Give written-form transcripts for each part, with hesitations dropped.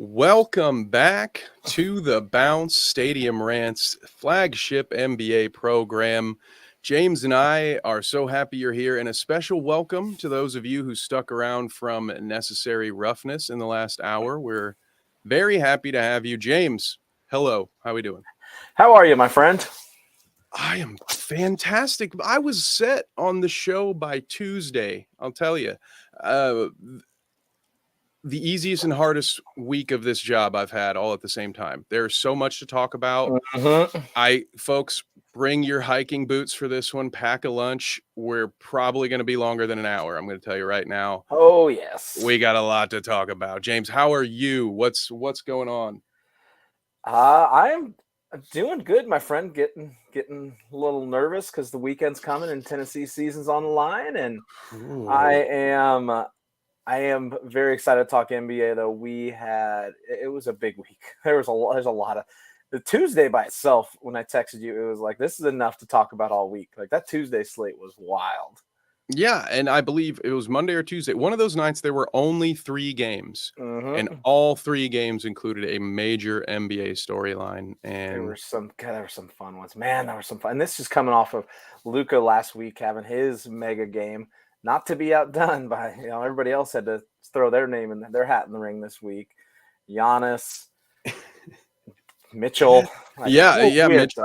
Welcome back to the Bounce Stadium Rants flagship NBA program. James and I are so happy you're here, and a special welcome to those of you who stuck around from necessary roughness in the last hour. We're very happy to have you. James, hello. How are we doing? How are you, my friend? I am fantastic. I was set on the show by Tuesday, I'll tell you. The easiest and hardest week of this job I've had all at the same time. There's so much to talk about. Folks, bring your hiking boots for this one. Pack a lunch. We're probably going to be longer than an hour. I'm going to tell you right now. Oh, yes. We got a lot to talk about. James, how are you? What's going on? I'm doing good, my friend. Getting a little nervous because the weekend's coming and Tennessee season's on the line, and Ooh. I am very excited to talk NBA. Though it was a big week. There's a lot of the Tuesday by itself. When I texted you, it was like this is enough to talk about all week. Like that Tuesday slate was wild. Yeah, and I believe it was Monday or Tuesday. One of those nights there were only 3 games, and all 3 games included a major NBA storyline. And there were some fun ones. Man, there were some fun. And this is coming off of Luka last week having his mega game, not to be outdone by everybody else had to throw their name and their hat in the ring this week. Giannis, Mitchell. Mitch.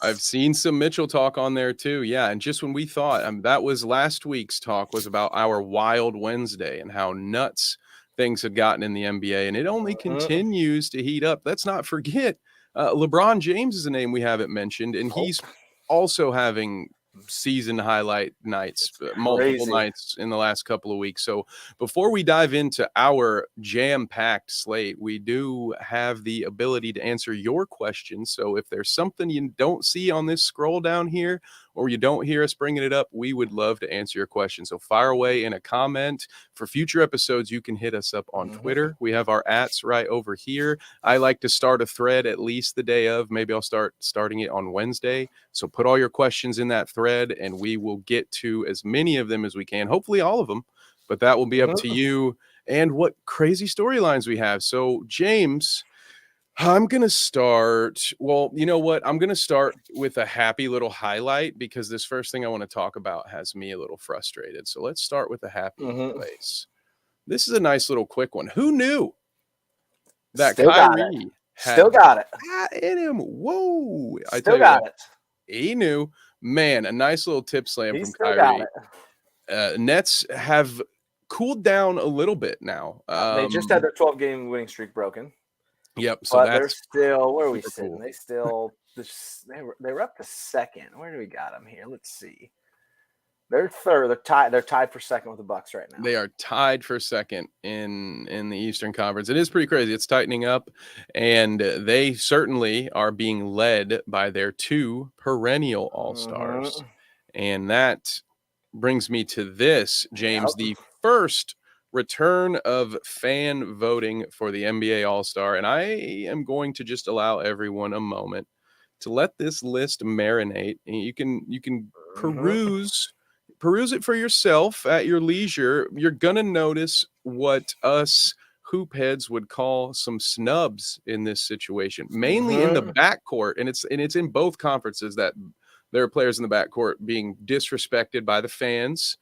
I've seen some Mitchell talk on there too. Yeah, and just when we thought that was last week's talk was about our Wild Wednesday and how nuts things had gotten in the NBA, and it only continues to heat up. Let's not forget LeBron James is a name we haven't mentioned, and he's also having season highlight nights, multiple nights in the last couple of weeks. So before we dive into our jam-packed slate, we do have the ability to answer your questions. So if there's something you don't see on this scroll down here, or you don't hear us bringing it up, we would love to answer your question. So fire away in a comment. For future episodes, you can hit us up on Twitter. We have our @ right over here. I like to start a thread at least the day of. Maybe I'll starting it on Wednesday. So put all your questions in that thread, and we will get to as many of them as we can. Hopefully all of them, but that will be up to you and what crazy storylines we have. So James, I'm going to start. Well, you know what? I'm going to start with a happy little highlight because this first thing I want to talk about has me a little frustrated. So let's start with a happy place. This is a nice little quick one. Who knew that Kyrie still got it in him? Whoa. I still got it. He knew. Man, a nice little tip slam from Kyrie. Nets have cooled down a little bit now. They just had their 12-game winning streak broken. Yep. So but they're still, where are we sitting? Cool. They were up to second. Where do we got them here? Let's see. They're third. They're tied for second with the Bucks right now. They are tied for second in the Eastern Conference. It is pretty crazy. It's tightening up, and they certainly are being led by their 2 perennial All-Stars. And that brings me to this, James, the first return of fan voting for the NBA All-Star, and I am going to just allow everyone a moment to let this list marinate. You can peruse it for yourself at your leisure. You're gonna notice what us hoop heads would call some snubs in this situation, mainly in the backcourt, and it's in both conferences that there are players in the backcourt being disrespected by the fans.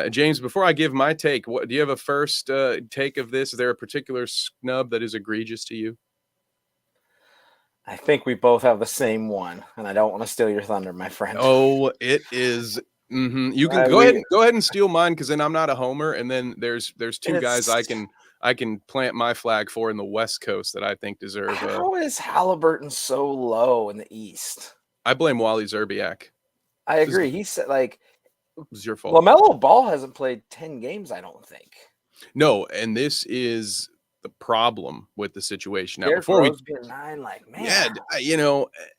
James, before I give my take, do you have a first take of this? Is there a particular snub that is egregious to you? I think we both have the same one, and I don't want to steal your thunder, my friend. Oh, it is. You can go ahead and steal mine, because then I'm not a homer, and then there's 2 guys I can plant my flag for in the West Coast that I think deserve. How is Halliburton so low in the East? I blame Wally Szczerbiak. I agree. He said it was your fault. LaMelo Ball hasn't played 10 games, I don't think. No, and this is the problem with the situation. Now, before we get 9,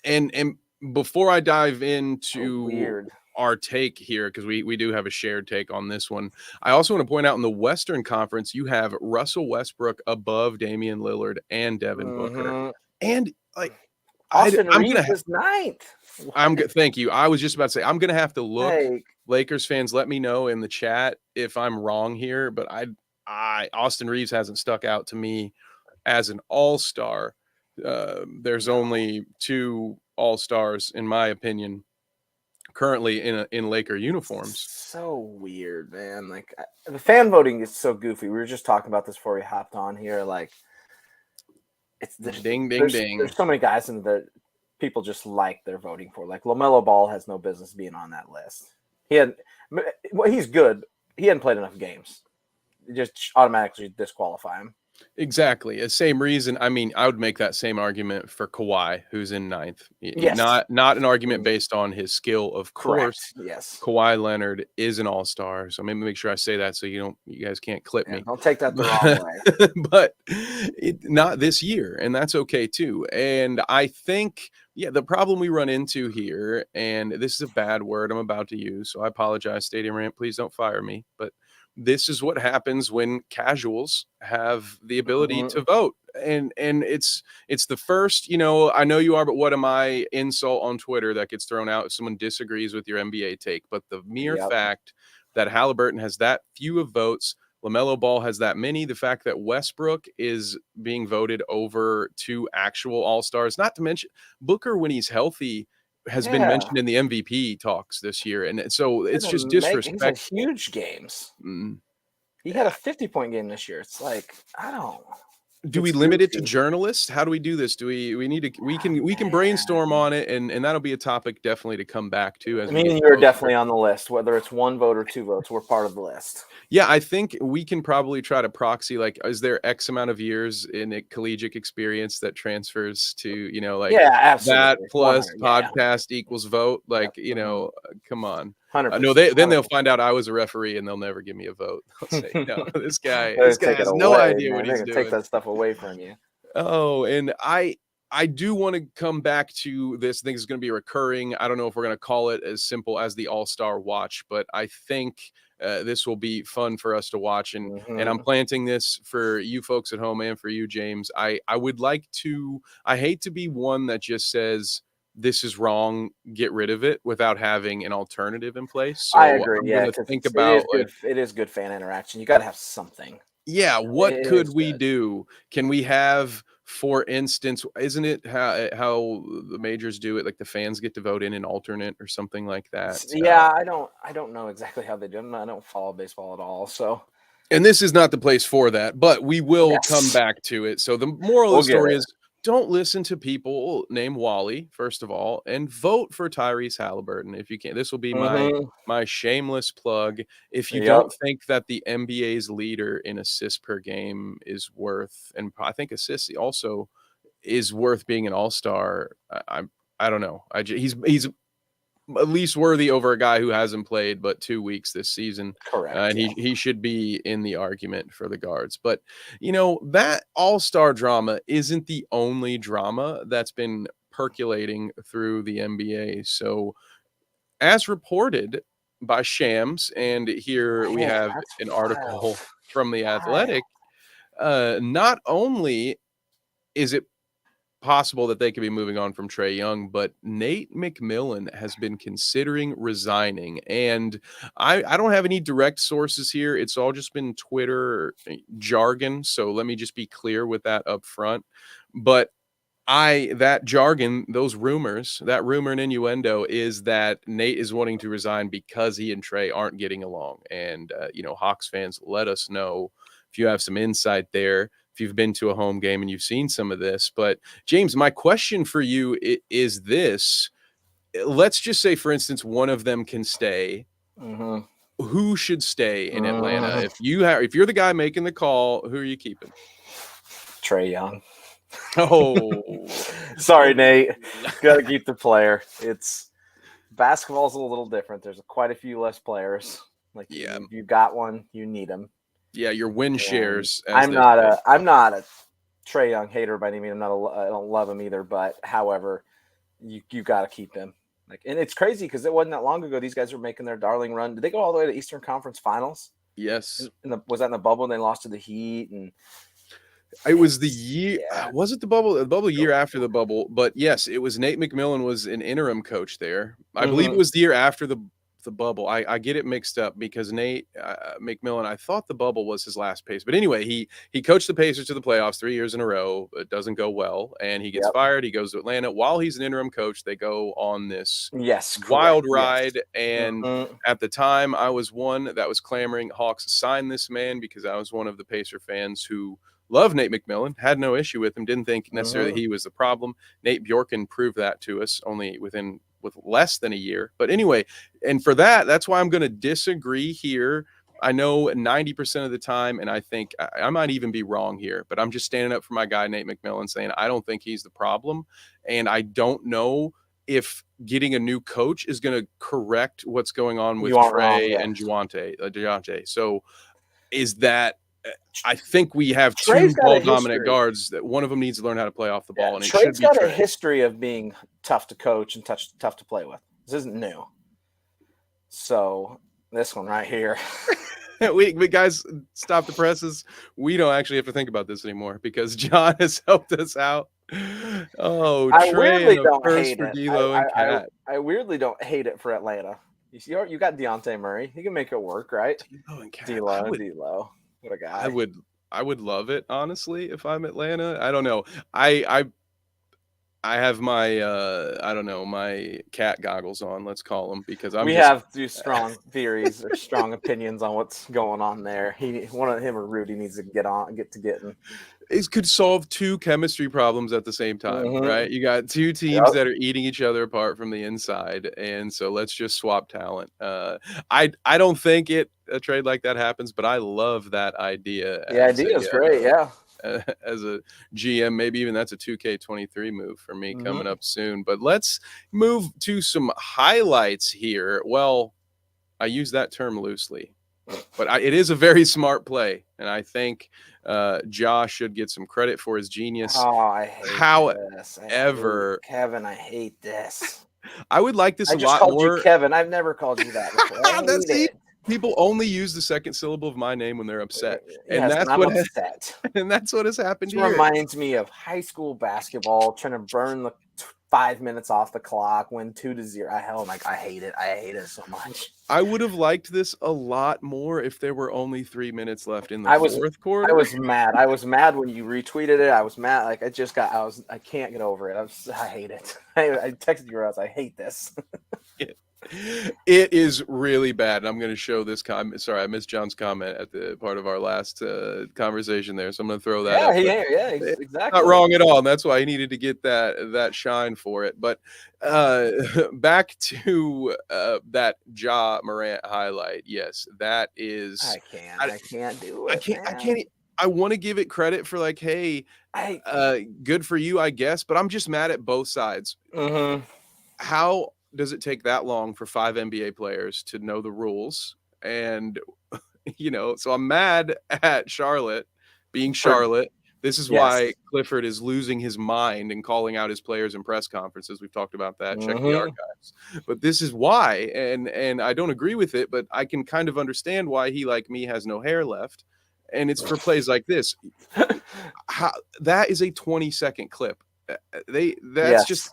and before I dive into our take here, because we do have a shared take on this one, I also want to point out in the Western Conference, you have Russell Westbrook above Damian Lillard and Devin Booker, and Austin Reeves is 9th. Thank you. I was just about to say I'm gonna have to look. Lakers fans, let me know in the chat if I'm wrong here, but Austin Reeves hasn't stuck out to me as an all-star. There's only 2 all-stars, in my opinion, currently in Laker uniforms. So weird, man. Like the fan voting is so goofy. We were just talking about this before we hopped on here. Like it's Ding, ding, there's, ding. There's so many guys in the people just like they're voting for. Like LaMelo Ball has no business being on that list. He's good. He hadn't played enough games. You just automatically disqualify him. Exactly. The same reason. I mean, I would make that same argument for Kawhi, who's in 9th. Yes. Not an argument based on his skill, of course. Correct. Yes. Kawhi Leonard is an all-star, so maybe make sure I say that so you guys can't clip me. Don't take that the wrong way. But not this year, and that's okay too. And I think, the problem we run into here, and this is a bad word I'm about to use, so I apologize, Stadium Rant. Please don't fire me, but this is what happens when casuals have the ability to vote. And it's the first, I know you are, but what am I insult on Twitter that gets thrown out if someone disagrees with your NBA take? But the mere fact that Halliburton has that few of votes, LaMelo Ball has that many, the fact that Westbrook is being voted over 2 actual all-stars, not to mention Booker, when he's healthy, has been mentioned in the MVP talks this year. And so it's just disrespectful. He's had huge games. He had a 50-point game this year. It's like, I don't. Do we limit it to journalists? How do we do this? Do we need to? We can brainstorm on it, and that'll be a topic definitely to come back to. As you're definitely on the list, whether it's 1 vote or 2 votes. We're part of the list. Yeah, I think we can probably try to proxy, like, is there X amount of years in a collegiate experience that transfers to, that plus podcast equals vote? Like, come on. 100%. No, then they'll find out I was a referee and they'll never give me a vote. They'll say, no, this guy has no idea what he's doing. Take that stuff away from you. Oh, and I do want to come back to this. I think it's going to be recurring. I don't know if we're going to call it as simple as the All-Star Watch, but I think this will be fun for us to watch. And I'm planting this for you folks at home and for you, James. I hate to be one that just says, this is wrong, get rid of it, without having an alternative in place. So I agree. Think about it is good fan interaction. You got to have something. Yeah, what could we do? Can we have, for instance, isn't it how the majors do it? Like the fans get to vote in an alternate or something like that. Yeah, I don't know exactly how they do it. I don't follow baseball at all, so. And this is not the place for that, but we will come back to it. So the moral of the story is, don't listen to people named Wally, first of all, and vote for Tyrese Halliburton if you can. This will be my shameless plug. If you don't think that the NBA's leader in assists per game is worth, and I think assists also is worth being an all-star, I don't know. He's at least worthy over a guy who hasn't played but 2 weeks this season. Correct. And he should be in the argument for the guards. But, that all-star drama isn't the only drama that's been percolating through the NBA. So as reported by Shams, and here we have an article from The Athletic, not only is it possible that they could be moving on from Trae Young, but Nate McMillan has been considering resigning. And I don't have any direct sources here. It's all just been Twitter jargon. So let me just be clear with that up front. But that jargon, those rumors, that rumor and innuendo is that Nate is wanting to resign because he and Trae aren't getting along. And, Hawks fans, let us know if you have some insight there, if you've been to a home game and you've seen some of this. But James, my question for you is this. Let's just say, for instance, one of them can stay. Who should stay in Atlanta? If you're the guy making the call, who are you keeping? Trae Young. Oh, sorry, Nate. Got to keep the player. Basketball's a little different. There's quite a few less players. Like, you got one, you need them. Yeah, your win shares. I'm not a Trae Young hater by any means. I don't love him either. But however, you got to keep him. And it's crazy because it wasn't that long ago these guys were making their darling run. Did they go all the way to Eastern Conference Finals? Yes. Was that in the bubble? And they lost to the Heat and. It was the year. Was it the bubble? The bubble year after the bubble. But yes, it was Nate McMillan was an interim coach there. I believe it was the year after the the bubble. I get it mixed up because Nate McMillan, I thought the bubble was his last pace. But anyway, he coached the Pacers to the playoffs 3 years in a row. It doesn't go well. And he gets fired. He goes to Atlanta. While he's an interim coach, they go on this wild ride. And at the time, I was one that was clamoring, Hawks, sign this man, because I was one of the Pacer fans who loved Nate McMillan, had no issue with him, didn't think necessarily he was the problem. Nate Bjorken proved that to us only with less than a year. But anyway, and for that's why I'm going to disagree here. I know 90% of the time, and I think I might even be wrong here, but I'm just standing up for my guy, Nate McMillan, saying I don't think he's the problem. And I don't know if getting a new coach is going to correct what's going on with Trey and Dejounte. So is that, I think we have two ball-dominant guards that one of them needs to learn how to play off the ball. And Trey's got a history of being tough to coach and tough to play with. This isn't new. So this one right here. we guys, stop the presses. We don't actually have to think about this anymore because John has helped us out. Oh, I Trey weirdly don't hate for it. D'Lo and Cat. I weirdly don't hate it for Atlanta. You got Dejounte Murray. He can make it work, right? D'Lo and Cat. D'Lo. What a guy. I would love it, honestly, if I'm Atlanta. I don't know. I have my my cat goggles on, let's call them, because we have strong theories or strong opinions on what's going on there. Him or Rudy needs to get getting. It could solve two chemistry problems at the same time, right? You got two teams that are eating each other apart from the inside, and so let's just swap talent. I don't think a trade like that happens, but I love that idea. The idea is great, as a GM, maybe even that's a 2K23 move for me coming up soon. But let's move to some highlights here. Well, I use that term loosely, but it is a very smart play, and I think Josh should get some credit for his genius. Oh, I hate this. Kevin, I hate this. I would like this a lot more. I just called you Kevin. I've never called you that before. People only use the second syllable of my name when they're upset, and that's what has happened here. It reminds me of high school basketball, trying to burn the 5 minutes off the clock, win 2-0. I hate it. I hate it so much. I would have liked this a lot more if there were only 3 minutes left in the fourth quarter. I was mad. I was mad when you retweeted it. I was mad. Like I can't get over it. I hate it. I texted you, I hate this. It is really bad. And I'm going to show this comment. Sorry, I missed John's comment at the part of our last conversation there. So I'm going to throw that up. Yeah, exactly. Not wrong at all. And that's why he needed to get that shine for it. But back to that Ja Morant highlight. Yes, that is. I can't do it. I can't. I want to give it credit for like, hey, good for you, I guess. But I'm just mad at both sides. How does it take that long for 5 NBA players to know the rules? And, so I'm mad at Charlotte being Charlotte. This is why Clifford is losing his mind and calling out his players in press conferences. We've talked about that. Check the archives. But this is why. And I don't agree with it, but I can kind of understand why he, like me, has no hair left. And it's for plays like this. That is a 20-second clip. That's just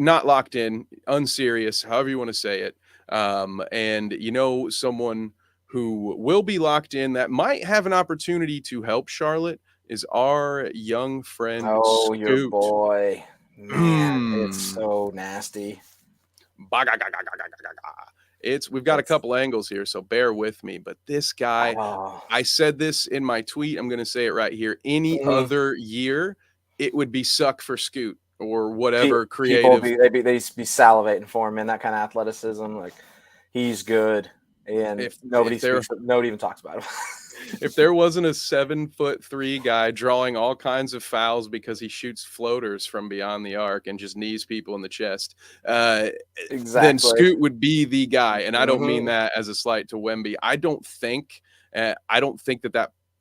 not locked in, unserious, however you want to say it. And someone who will be locked in that might have an opportunity to help Charlotte is our young friend. Oh, Scoot. Your boy. Man, it's so nasty. We've got a couple angles here, so bear with me. But this guy, I said this in my tweet. I'm going to say it right here. Any other year, it would be suck for Scoot. Or whatever creative. They'd be salivating for him, and that kind of athleticism. Like, he's good, and nobody even talks about him. If there wasn't a 7'3" guy drawing all kinds of fouls because he shoots floaters from beyond the arc and just knees people in the chest, then Scoot would be the guy. And I don't mean that as a slight to Wemby. I don't think that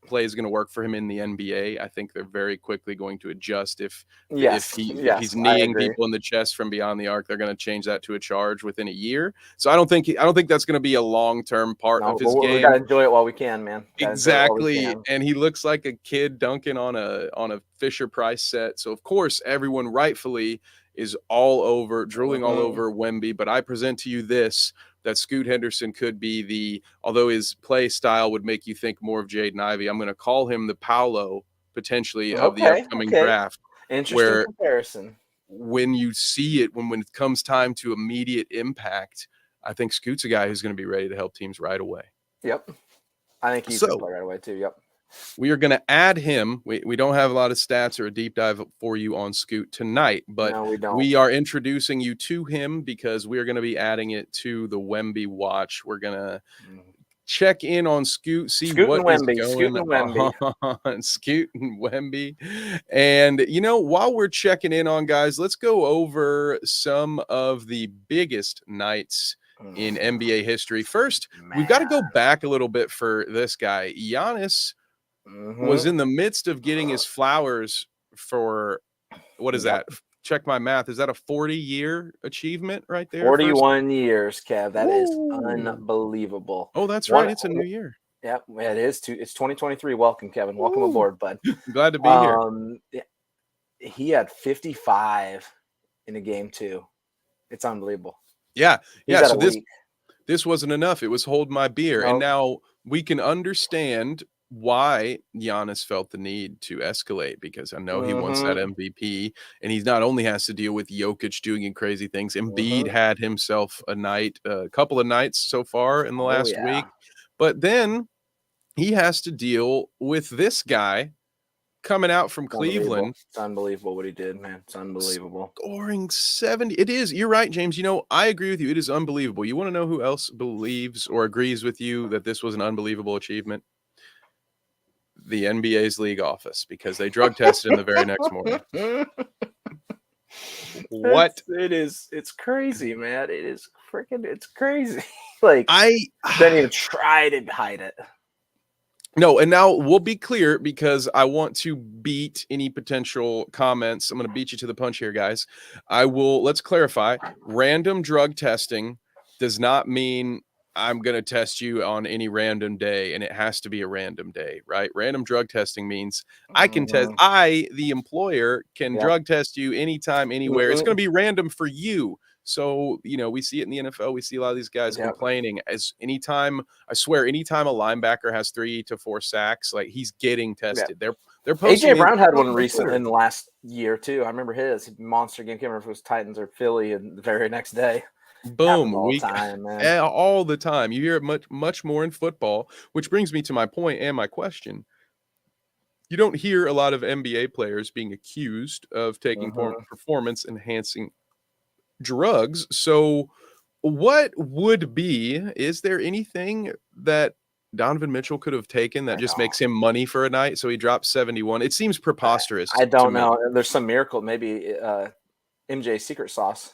play is going to work for him in the NBA. I think they're very quickly going to adjust if he's kneeing people in the chest from beyond the arc. They're going to change that to a charge within a year. So I don't think that's going to be a long-term part of his game. We got to enjoy it while we can, man. Exactly. And he looks like a kid dunking on a Fisher Price set. So of course everyone rightfully is drooling all over Wemby. But I present to you this, that Scoot Henderson could be although his play style would make you think more of Jaden Ivey, I'm going to call him the Paolo potentially of the upcoming draft. Interesting comparison. When you see it, when it comes time to immediate impact, I think Scoot's a guy who's going to be ready to help teams right away. Yep. I think he's going to play right away too. Yep. We are going to add him. We don't have a lot of stats or a deep dive for you on Scoot tonight, but no, we don't. We are introducing you to him because we are going to be adding it to the Wemby watch. We're going to check in on Scoot, see what is going on. Scoot and Wemby. And, while we're checking in on guys, let's go over some of the biggest nights in NBA history. First, we've got to go back a little bit for this guy. Giannis was in the midst of getting his flowers for, what is that? Check my math. Is that a 40-year achievement right there? 41 years, Kev. That is unbelievable. Oh, that's right. It's a new year. Yeah, it is. It's 2023. Welcome, Kevin. Welcome aboard, bud. Glad to be here. He had 55 in a game, too. It's unbelievable. Yeah. So this wasn't enough. It was hold my beer. Nope. And now we can understand why Giannis felt the need to escalate, because I know he wants that MVP, and he not only has to deal with Jokic doing crazy things. Embiid had himself a couple of nights so far in the last week, but then he has to deal with this guy coming out from Cleveland. It's unbelievable what he did, man. It's unbelievable. Scoring 70. It is. You're right, James. I agree with you. It is unbelievable. You want to know who else believes or agrees with you that this was an unbelievable achievement? The NBA's league office, because they drug tested him the very next morning. It's crazy, man. It's crazy. I didn't even try to hide it. No, and now we'll be clear, because I want to beat any potential comments. I'm going to beat you to the punch here, guys. Let's clarify. Random drug testing does not mean I'm going to test you on any random day, and it has to be a random day, right? Random drug testing means I can test, the employer, can drug test you anytime, anywhere. It's going to be random for you. So, we see it in the NFL. We see a lot of these guys complaining anytime a linebacker has 3 to 4 sacks, he's getting tested. They're posting. AJ Brown had one recent in the last year too. I remember his monster game. Can't remember if it was Titans or Philly, and the very next day. Boom. All the time. You hear it much more in football, which brings me to my point and my question. You don't hear a lot of NBA players being accused of taking performance-enhancing drugs. So is there anything that Donovan Mitchell could have taken that just makes him money for a night? So he drops 71. It seems preposterous. I don't know. There's some miracle. Maybe MJ's secret sauce.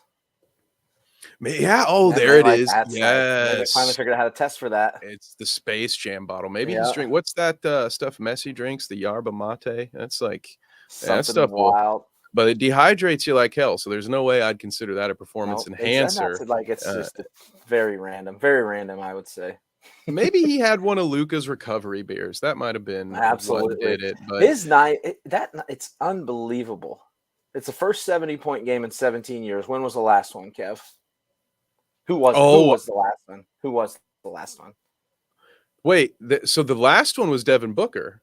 Yeah. Oh, there it is. Yes. They finally figured out how to test for that. It's the Space Jam bottle. Maybe he's drink. What's that stuff Messi drinks? The yerba mate. That's that stuff wild. But it dehydrates you like hell. So there's no way I'd consider that a performance enhancer. It's just very random. Very random, I would say. Maybe he had one of Luka's recovery beers. That might have been absolutely what did it. But his night, it's unbelievable. It's the first 70-point game in 17 years. When was the last one, Kev? Who was the last one? Who was the last one? Wait, so the last one was Devin Booker,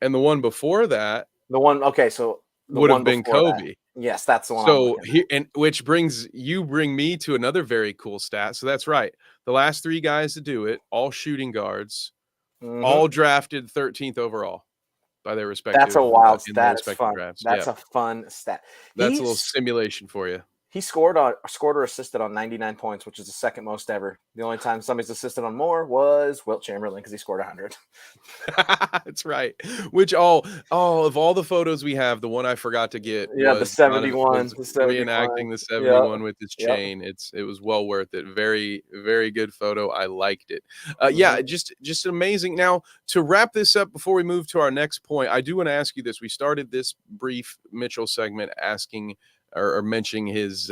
and the one before that, would have been Kobe. That. Yes, that's the one. So which brings me to another very cool stat. So that's right. The last 3 guys to do it, all shooting guards, all drafted 13th overall by their respective. That's a wild stat. That's fun. Drafts. That's a fun stat. That's a little simulation for you. He scored or assisted on 99 points, which is the second most ever. The only time somebody's assisted on more was Wilt Chamberlain, because he scored 100. That's right. Which of all the photos we have, the one I forgot to get. Yeah, the 71. Reenacting the 71 with his chain. It was well worth it. Very, very good photo. I liked it. Just amazing. Now, to wrap this up before we move to our next point, I do want to ask you this. We started this brief Mitchell segment asking or mentioning his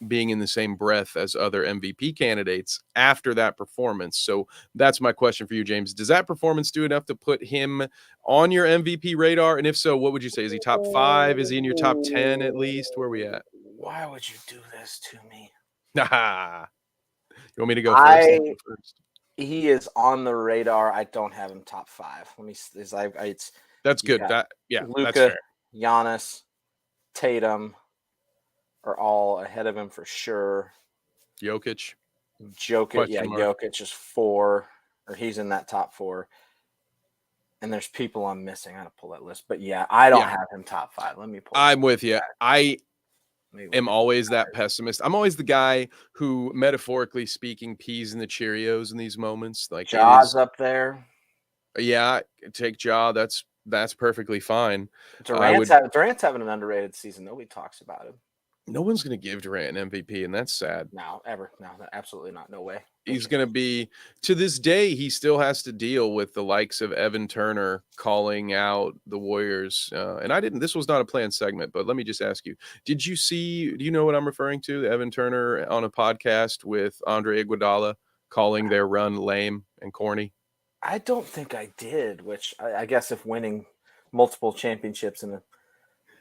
being in the same breath as other MVP candidates after that performance. So that's my question for you, James. Does that performance do enough to put him on your MVP radar? And if so, what would you say? Is he top 5? Is he in your top 10 at least? Where are we at? Why would you do this to me? You want me to go first? I'll go first. He is on the radar. I don't have him top 5. Let me. That's good. Luka, that's fair. Giannis, Tatum are all ahead of him for sure. Jokic, Jokic is 4, or he's in that top 4. And there's people I'm missing. I gotta pull that list, but I don't have him top 5. Let me pull. I'm with you. I am always that pessimist. I'm always the guy who, metaphorically speaking, peas in the Cheerios in these moments. Like Ja's up there. Yeah, take Ja. That's perfectly fine. Durant's having an underrated season. Nobody talks about him. No one's going to give Durant an MVP, and that's sad. No, absolutely not. No way. He's going to be, to this day, he still has to deal with the likes of Evan Turner calling out the Warriors. This was not a planned segment, but let me just ask you, do you know what I'm referring to? Evan Turner on a podcast with Andre Iguodala calling their run lame and corny? I don't think I did, which I guess if winning multiple championships and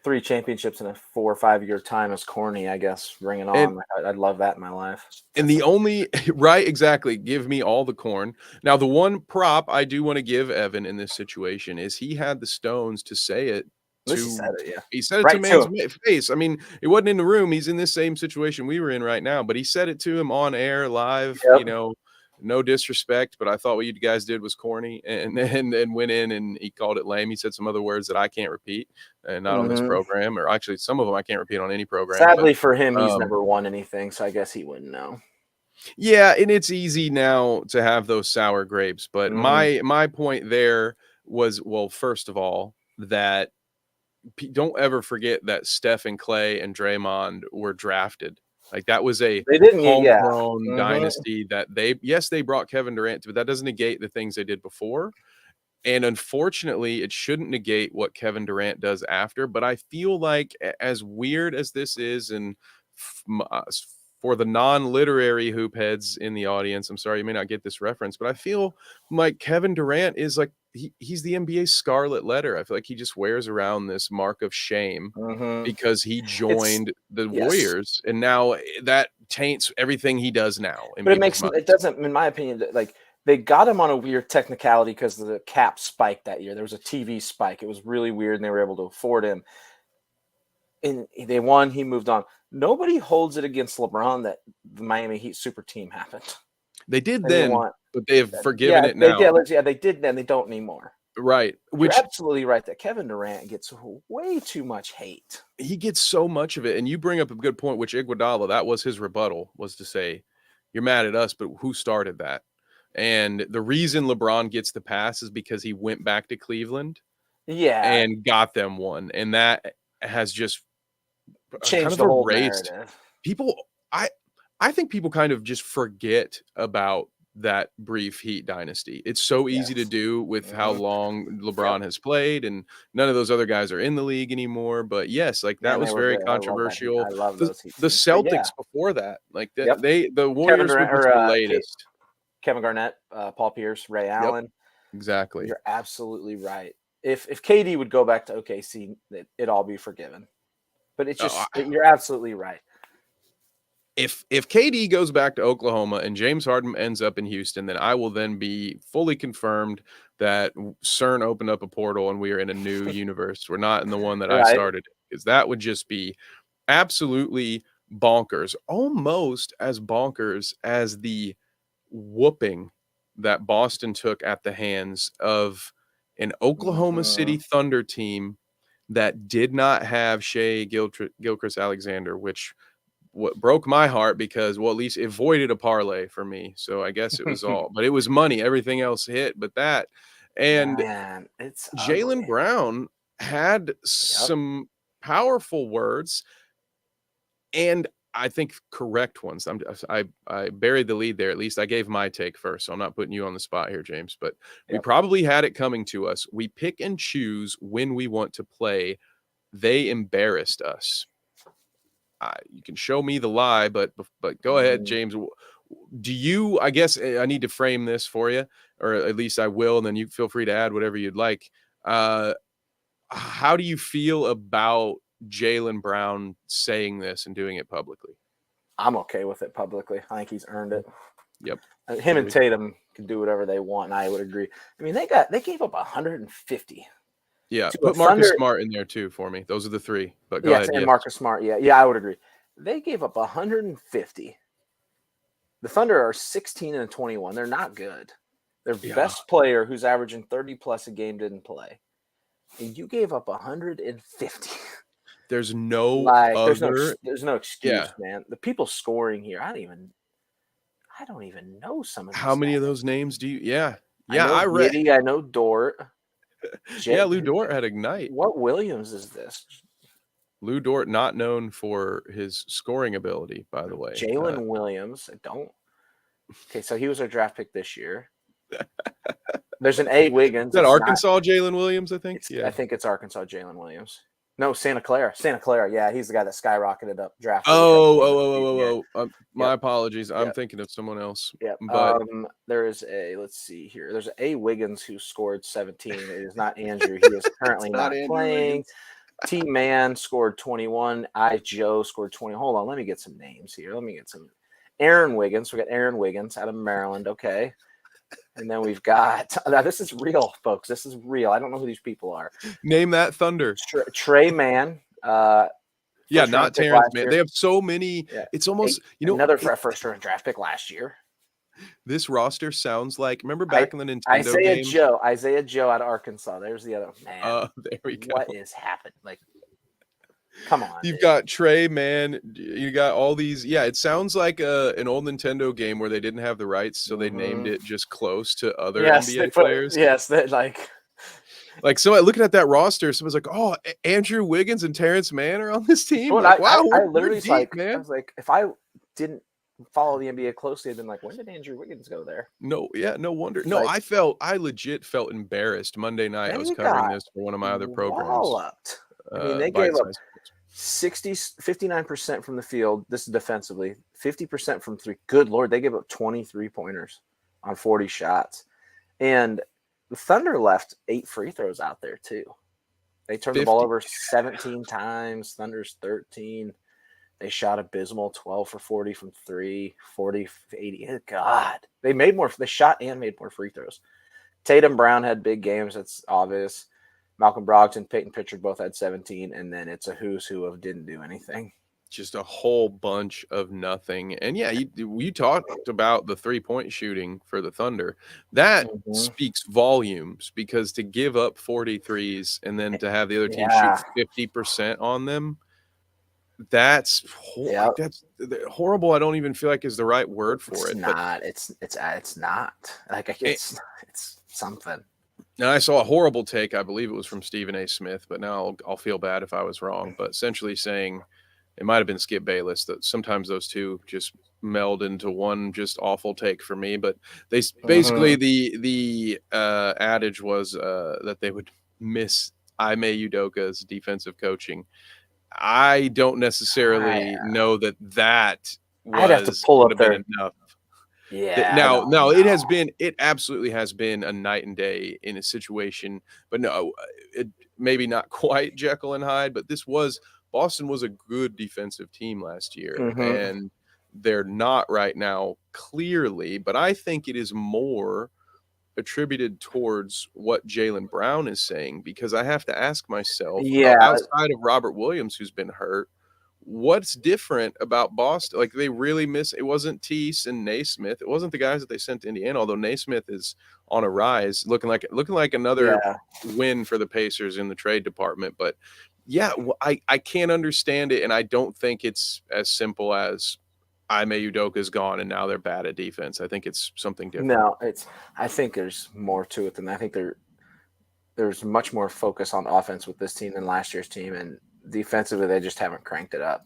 3 championships in a 4 or 5 year time is corny, I guess. Bring it on. I'd love that in my life. And the only right, exactly. Give me all the corn. Now, the one prop I do want to give Evan in this situation is he had the stones to say it. He said it, He said it right to man's face. I mean, it wasn't in the room. He's in this same situation we were in right now, but he said it to him on air, live. Yep. No disrespect, but I thought what you guys did was corny, and went in and he called it lame. He said some other words that I can't repeat, and not on this program, or actually some of them I can't repeat on any program. Sadly for him, he's never won anything, so I guess he wouldn't know. Yeah, and it's easy now to have those sour grapes, but my point there was, well, first of all, that don't ever forget that Steph and Clay and Draymond were drafted. Like that was a homegrown dynasty that they brought Kevin Durant to, but that doesn't negate the things they did before. And unfortunately, it shouldn't negate what Kevin Durant does after. But I feel like, as weird as this is, and for the non-literary hoop heads in the audience, I'm sorry you may not get this reference, but I feel like Kevin Durant is like he's the NBA's scarlet letter. I feel like he just wears around this mark of shame because he joined the Warriors, and now that taints everything he does now. But it doesn't, in my opinion, like they got him on a weird technicality because the cap spiked that year. There was a TV spike. It was really weird, and they were able to afford him. And they won. He moved on. Nobody holds it against LeBron that the Miami Heat super team happened. They did then, but they have forgiven it now. They did then. They don't anymore. Right. You're absolutely right that Kevin Durant gets way too much hate. He gets so much of it. And you bring up a good point, which Iguodala, that was his rebuttal, was to say, you're mad at us, but who started that? And the reason LeBron gets the pass is because he went back to Cleveland and got them one. And that has just changed the whole narrative. People, I think people kind of just forget about that brief Heat dynasty. It's so easy to do with how long LeBron has played, and none of those other guys are in the league anymore. But yes, like that was very controversial. I love those Heat the Celtics before that, like the Warriors were the latest. Kevin Garnett, Paul Pierce, Ray Allen. Exactly. You're absolutely right. If KD would go back to OKC, it'd all be forgiven. But it's just you're absolutely right. If KD goes back to Oklahoma and James Harden ends up in Houston, then I will then be fully confirmed that CERN opened up a portal and we are in a new universe. We're not in the one that I started, because that would just be absolutely bonkers, almost as bonkers as the whooping that Boston took at the hands of an Oklahoma City Thunder team that did not have Shai Gilgeous-Alexander, which what broke my heart because, well, at least it avoided a parlay for me. So I guess it was all, but it was money. Everything else hit, but that. And Jaylen Brown had some powerful words, and I think correct ones. I buried the lead there. At least I gave my take first, so I'm not putting you on the spot here, James. But we probably had it coming to us. We pick and choose when we want to play. They embarrassed us. you can show me the lie, but go ahead, James. Do you? I guess I need to frame this for you, or at least I will, and then you feel free to add whatever you'd like. How do you feel about Jaylen Brown saying this and doing it publicly? I'm okay with it publicly. I think he's earned it. Yep. Him and Tatum can do whatever they want, and I would agree. I mean, they gave up 150. Yeah, put Marcus Smart in there too for me. Those are the three. But go ahead. And Marcus Smart. Yeah, I would agree. They gave up 150. The Thunder are 16-21. They're not good. Their best player, who's averaging 30 plus a game, didn't play. And you gave up 150. There's no there's no excuse, man. The people scoring here, I don't even know some of these. How many of those names do you? Yeah, I read. I know Dort. Lou Dort had a night. What Williams is this? Lou Dort, not known for his scoring ability, by the way. Jalen Williams. Okay, so he was our draft pick this year. There's an A. Wiggins. Is that Arkansas Jalen Williams, I think? I think it's Arkansas Jalen Williams. No, Santa Clara. Yeah, he's the guy that skyrocketed up draft. My apologies. I'm thinking of someone else. Yeah. But there's let's see here. There's A. Wiggins who scored 17. It is not Andrew. He is currently not playing. T. Man scored 21. Joe scored 20. Hold on. Let me get some names here. Aaron Wiggins. We got Aaron Wiggins out of Maryland. Okay. And then we've got this is real, folks. This is real. I don't know who these people are. Name that Thunder. Trey Mann. Not Terrence Mann. They have so many. Yeah. It's almost another first round draft pick last year. This roster sounds like remember back in the Nintendo games? Isaiah Joe out of Arkansas. There's the other man. There we go. What is happening? Like, come on. You've got Trey, man. You got all these. Yeah, it sounds like an old Nintendo game where they didn't have the rights, so they named it just close to other NBA players. Yes, that like somebody looking at that roster, someone's like, "Oh, Andrew Wiggins and Terrence Mann are on this team." Well, like, wow, I literally deep, man. I was like, if I didn't follow the NBA closely, I'd been like, when did Andrew Wiggins go there? No wonder. No, I legit felt embarrassed Monday night. I was covering this for one of my other programs. I mean, they gave up 59% from the field. This is defensively, 50% from three. Good Lord, they gave up 23 pointers on 40 shots. And the Thunder left 8 free throws out there too. They turned the ball over 17 times. Thunder's 13. They shot abysmal, 12 for 40 from 3, 40 for 80. God, they shot and made more free throws. Tatum Brown had big games. That's obvious. Malcolm Brogdon, Peyton Pritchard both had 17, and then it's a who's who of didn't do anything. Just a whole bunch of nothing. And yeah, you talked about the 3-point shooting for the Thunder. That speaks volumes, because to give up 43s and then to have the other team shoot 50% on them, that's horrible. I don't even feel like is the right word for it. It's not. Like it's something. Now, I saw a horrible take. I believe it was from Stephen A. Smith, but now I'll feel bad if I was wrong. But essentially saying, it might have been Skip Bayless, that sometimes those two just meld into one just awful take for me. But they basically the adage was that they would miss Ime Udoka's defensive coaching. I don't necessarily know that I'd have to pull up there enough. Yeah. Now it absolutely has been a night and day in a situation, but no, it maybe not quite Jekyll and Hyde, but Boston was a good defensive team last year, and they're not right now clearly, but I think it is more attributed towards what Jaylen Brown is saying, because I have to ask myself, outside of Robert Williams, who's been hurt, what's different about Boston? Like, they really it wasn't Tease and Naismith. It wasn't the guys that they sent to Indiana, although Naismith is on a rise, looking like another win for the Pacers in the trade department. But yeah, I can't understand it, and I don't think it's as simple as Ime Udoka's gone and now they're bad at defense. I think it's something different. No, I think there's more to it than that. I think there's much more focus on offense with this team than last year's team, and defensively they just haven't cranked it up.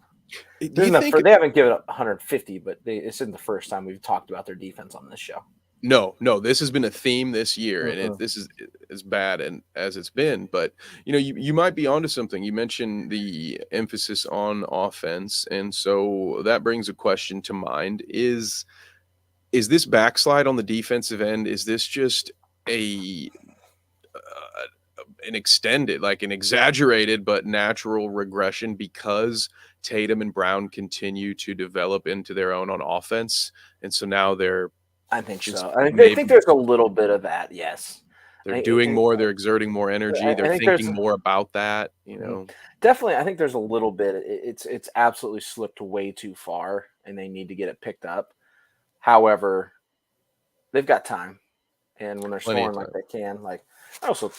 They haven't given up 150, but this isn't the first time we've talked about their defense on this show. No, this has been a theme this year, and Mm-hmm. this is as bad and as it's been. But you might be onto something. You mentioned the emphasis on offense, and so that brings a question to mind: is this backslide on the defensive end? Is this just a an extended, like an exaggerated but natural regression because Tatum and Brown continue to develop into their own on offense, and so now they're I think just so. I think maybe there's a little bit of that. Yes. they're doing more, they're exerting more energy, I they're think there's thinking more about that, definitely. I think there's a little bit. It's absolutely slipped way too far, and they need to get it picked up. However, they've got time, and when they're plenty of scoring like time. they can, like also,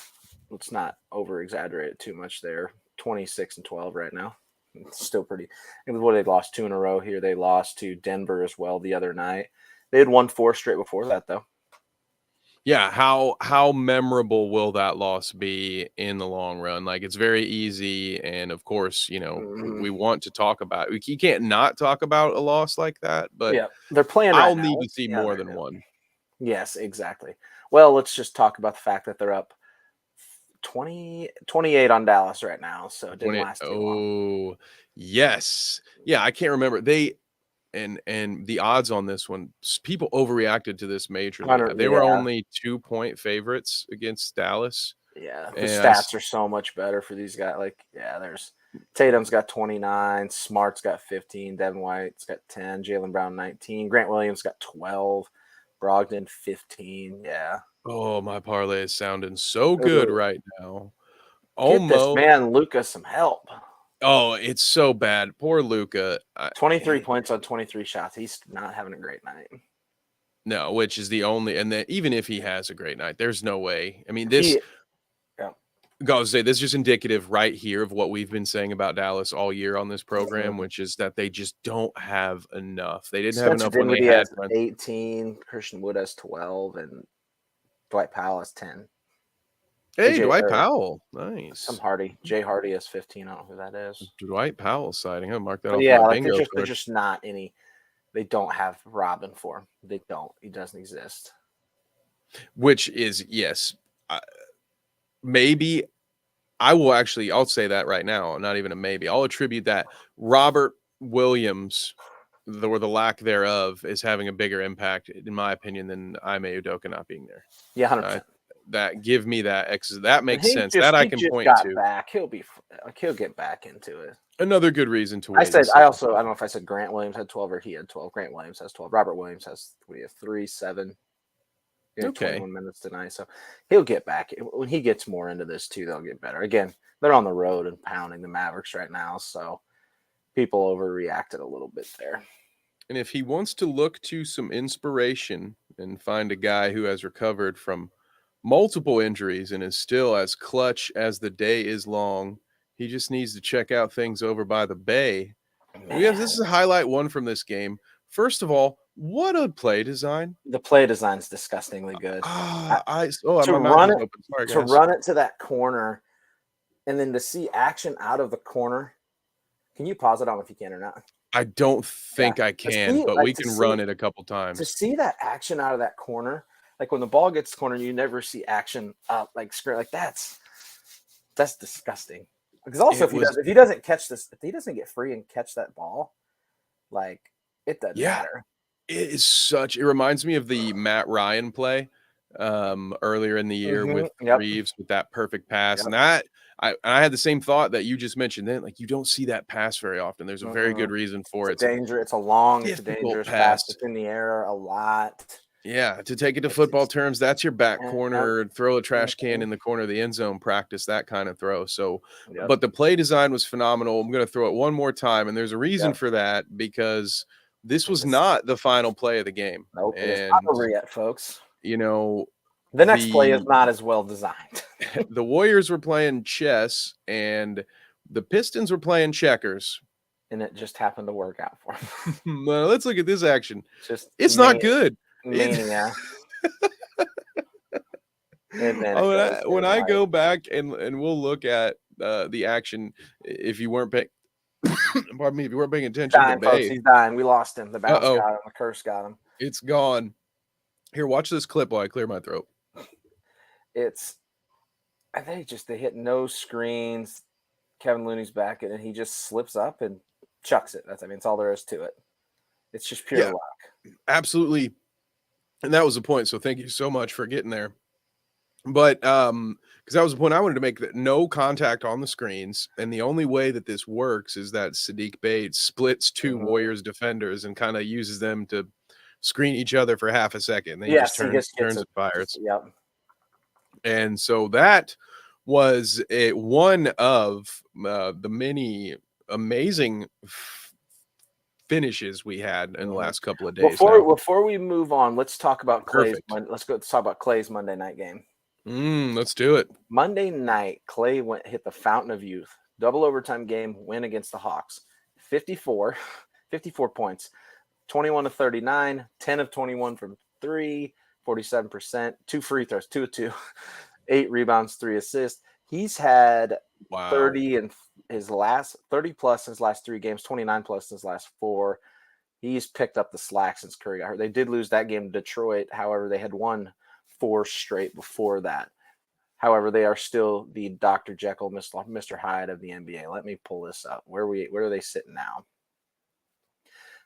let's not over exaggerate it too much. They're 26-12 right now. It's still pretty. And what they lost 2 in a row here. They lost to Denver as well the other night. They had won 4 straight before that though. Yeah, how memorable will that loss be in the long run? Like, it's very easy, and of course, we want to talk about it. You can't not talk about a loss like that, but Yeah, they're playing right I'll now. need to Let's see see how more they're than doing. one. Yes, exactly. Well, let's just talk about the fact that they're up 28 on Dallas right now, so it didn't 20 last too long. Oh, yes. Yeah, I can't remember. And the odds on this one, people overreacted to this majorly. 100, They were yeah, only 2-point favorites against Dallas, yeah. The and stats are so much better for these guys. Like, yeah, there's Tatum's got 29, Smart's got 15, Devin White's got 10, Jaylen Brown 19, Grant Williams got 12, Brogdon 15. Yeah. oh, my parlay is sounding so good Ooh, right now. get this Almost. man Luca some help. Oh, it's so bad. Poor Luca. 23 points on 23 shots. He's not having a great night. No, which is the only, and then even if he has a great night, there's no way. I mean, He, yeah. gotta say, this is just indicative right here of what we've been saying about Dallas all year on this program, which is that they just don't have enough. They didn't have Spencer enough when they Dinwiddie had has 18, Christian Wood has 12, and Dwight Powell has 10. Hey, AJ Dwight or Powell. some Nice. Hardy. Jay Hardy has 15. I don't know who that is. Dwight Powell sighting. I'll mark that But off yeah, my like bingo there's card. just not any. They don't have Robin for him. They don't. He doesn't exist. Which is, yes, maybe I'll say that right now. Not even a maybe. I'll attribute that Robert Williams, or the lack thereof, is having a bigger impact, in my opinion, than Ime Udoka not being there. Yeah, 100%. That give me that that And makes he sense. That I he can just point got to. back. He'll get back into it. Another good reason to I wait and said see. I don't know if I said Grant Williams had 12 or he had 12. Grant Williams has 12. Robert Williams has 3, 7. Okay. 21 minutes tonight. So he'll get back. When he gets more into this too, they'll get better. Again, they're on the road and pounding the Mavericks right now. So people overreacted a little bit there. And if he wants to look to some inspiration and find a guy who has recovered from multiple injuries and is still as clutch as the day is long, he just needs to check out things over by the Bay. This is a highlight one from this game. First of all, what a play design. The play design's disgustingly good. My To mouth run is it open. Sorry, to guys. run it to that corner and then to see action out of the corner. Can you pause it on if you can or not? I don't think I can, but we can run it a couple To times. see that action out of that corner, like when the ball gets corner, you never see action up like that's disgusting. Because also if he doesn't catch this, if he doesn't get free and catch that ball, like it doesn't matter. It is it reminds me of the Matt Ryan play earlier in the year with Reeves with that perfect pass. And that I had the same thought that you just mentioned then. Like, you don't see that pass very often. There's a very good reason for it. It's a dangerous pass. It's in the air a lot. Yeah, to take it to football terms, that's your back corner, throw a trash can in the corner of the end zone, practice that kind of throw. So, but the play design was phenomenal. I'm going to throw it one more time, and there's a reason for that, because this was not the final play of the game. Nope, and it is not over yet, folks. The next play is not as well designed. The Warriors were playing chess, and the Pistons were playing checkers. And it just happened to work out for them. Well, let's look at this action. It's not good. Mania. When I go back and we'll look at the action, if you weren't paying, pardon me, if you weren't paying attention, folks, he's dying. We lost him. The bounce got him. The curse got him. It's gone. Here, watch this clip while I clear my throat. They hit no screens. Kevin Looney's back, and he just slips up and chucks it. It's all there is to it. It's just pure luck. Absolutely. And that was the point. So thank you so much for getting there. But because that was the point I wanted to make, that no contact on the screens. And the only way that this works is that Sadiq Bey splits two Warriors defenders and kind of uses them to screen each other for half a second. Then he just turns and fires. Yep. And so that was one of the many amazing finishes we had in the last couple of days. Before we move on, let's talk about Clay's. Let's talk about Clay's Monday night game. Let's do it. Monday night, Clay hit the fountain of youth. Double overtime game win against the Hawks. 54 points, 21 to 39, 10 of 21 from 3, 47%, 2 free throws, 2 of 2, 8 rebounds, 3 assists. He's had 30 in his last 30 plus in his last 3 games, 29 plus in his last 4. He's picked up the slack since Curry got hurt. They did lose that game to Detroit. However, they had won 4 straight before that. However, they are still the Dr. Jekyll, Mr. Hyde of the NBA. Let me pull this up. Where are they sitting now?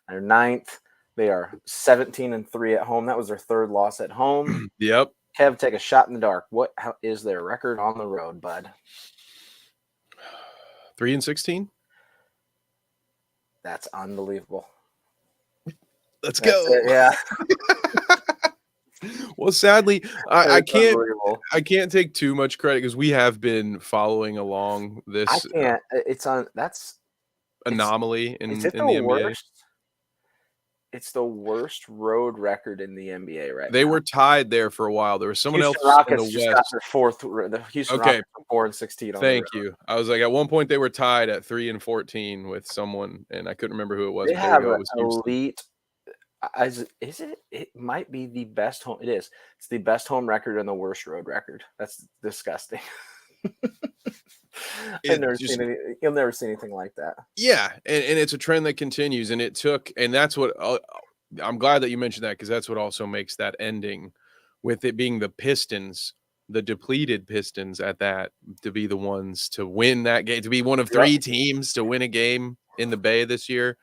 They're 9th. They are 17-3 at home. That was their 3rd loss at home. Yep. Kev, take a shot in the dark. How is their record on the road, bud? 3-16. That's unbelievable. Let's go. Yeah. Well, sadly, I can't take too much credit because we have been following along this. I can't. It's on. That's anomaly in the NBA. It's the worst road record in the NBA right now. They were tied there for a while. There was someone else in the West. Got their 4th. The Houston Rockets were 4-16. Thank you. I was like, at one point they were tied at 3-14 with someone, and I couldn't remember who it was. They have an elite. It might be the best home. It is. It's the best home record and the worst road record. That's disgusting. You'll never see anything like that. Yeah, and it's a trend that continues, and that's what I'm glad that you mentioned that, because that's what also makes that ending, with it being the Pistons, the depleted Pistons at that, to be the ones to win that game, to be one of 3 teams to win a game in the Bay this year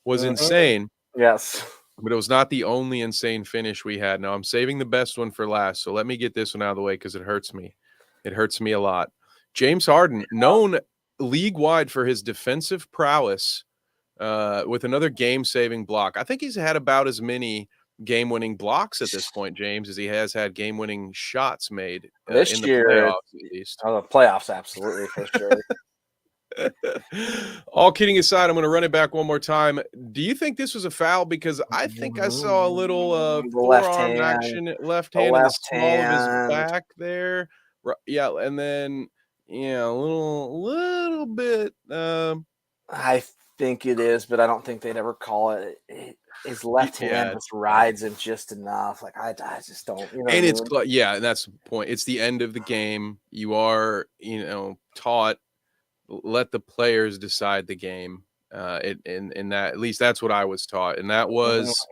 was insane. Yes. But it was not the only insane finish we had. Now, I'm saving the best one for last, so let me get this one out of the way because it hurts me. It hurts me a lot. James Harden, known league-wide for his defensive prowess, with another game-saving block. I think he's had about as many game-winning blocks at this point, James, as he has had game-winning shots made this in the year, playoffs, at least. Oh, the playoffs, absolutely, for sure. All kidding aside, I'm going to run it back one more time. Do you think this was a foul? Because I think I saw a little forearm action, left hand in the small of his back there. Yeah, and then a little bit. I think it is, but I don't think they'd ever call it. His left hand just rides him just enough. Like I just don't. And it's and that's the point. It's the end of the game. You are taught. Let the players decide the game. In that, at least that's what I was taught, and that was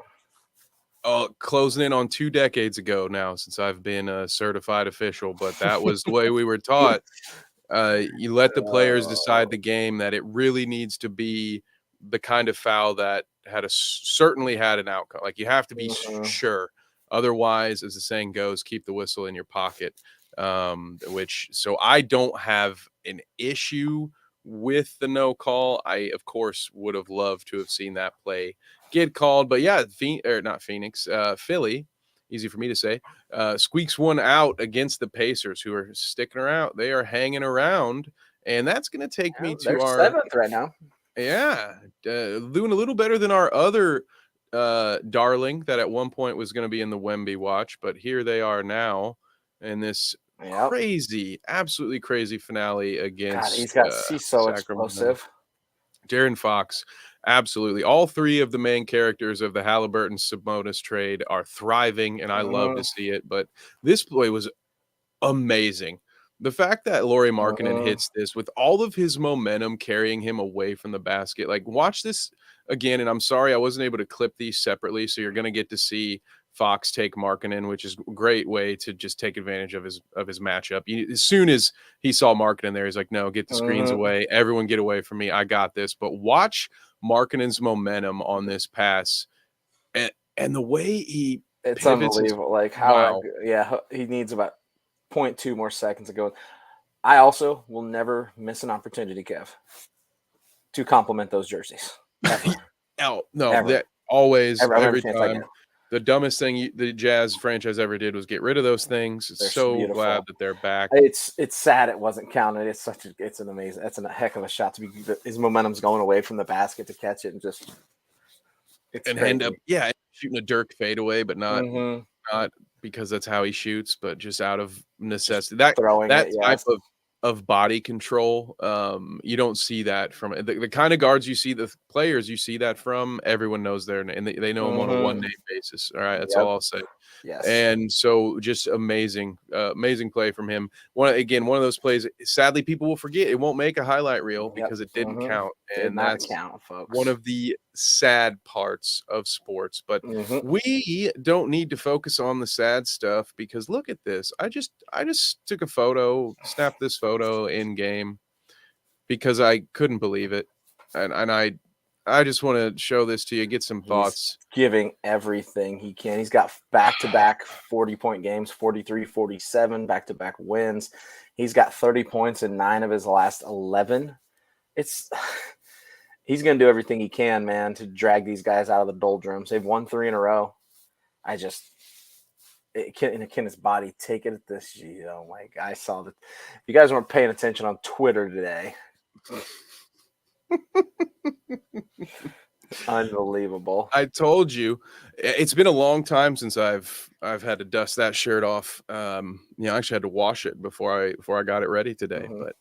closing in on 2 decades ago now, since I've been a certified official. But that was the way we were taught. You let the players decide the game. That it really needs to be the kind of foul that certainly had an outcome. Like, you have to be sure. Otherwise, as the saying goes, keep the whistle in your pocket. So I don't have an issue with the no call. I, of course, would have loved to have seen that play get called, but Philly, easy for me to say, squeaks one out against the Pacers, who are sticking around. They are hanging around, and that's going to take me to our 7th right now. Yeah, doing a little better than our other darling that at one point was going to be in the Wemby watch, but here they are now in this absolutely crazy finale against. He's so explosive. De'Aaron Fox, absolutely. All 3 of the main characters of the Halliburton-Sabonis trade are thriving, and I love to see it. But this play was amazing. The fact that Lauri Markkanen hits this with all of his momentum carrying him away from the basket. Like, watch this again, and I'm sorry I wasn't able to clip these separately, so you're going to get to see Fox take Markkanen, which is a great way to just take advantage of his matchup. As soon as he saw Markkanen there, he's like, no, get the screens away. Everyone get away from me. I got this. But watch Markkanen's momentum on this pass and the way he it's pivots. Unbelievable. Like how, he needs about 0.2 more seconds to go. I also will never miss an opportunity, Kev, to compliment those jerseys. No, that always, every time. The dumbest thing the Jazz franchise ever did was get rid of those things. They're so beautiful. Glad that they're back. It's sad it wasn't counted. It's an amazing. That's a heck of a shot to be. His momentum's going away from the basket to catch it and just. End up shooting a Dirk fadeaway, but not because that's how he shoots, but just out of necessity. That type of body control, you don't see that from the kind of guards you see, the players you see that from. Everyone knows their name, and they know him on a one name basis. All right, that's all I'll say. Yes. And so just amazing play from him. One of those plays, sadly, people will forget. It won't make a highlight reel because it didn't count. And that's folks. One of the sad parts of sports. But we don't need to focus on the sad stuff because look at this. I just took a photo, snapped this photo in game because I couldn't believe it. And I just want to show this to you, get some thoughts. He's giving everything he can. He's got back-to-back 40-point games, 43, 47, back-to-back wins. He's got 30 points in 9 of his last 11. He's going to do everything he can, man, to drag these guys out of the doldrums. They've won 3 in a row. Can his body take it at this? Oh, my God. I saw that. If you guys weren't paying attention on Twitter today. Unbelievable. I told you it's been a long time since I've had to dust that shirt off. I actually had to wash it before I got it ready today. But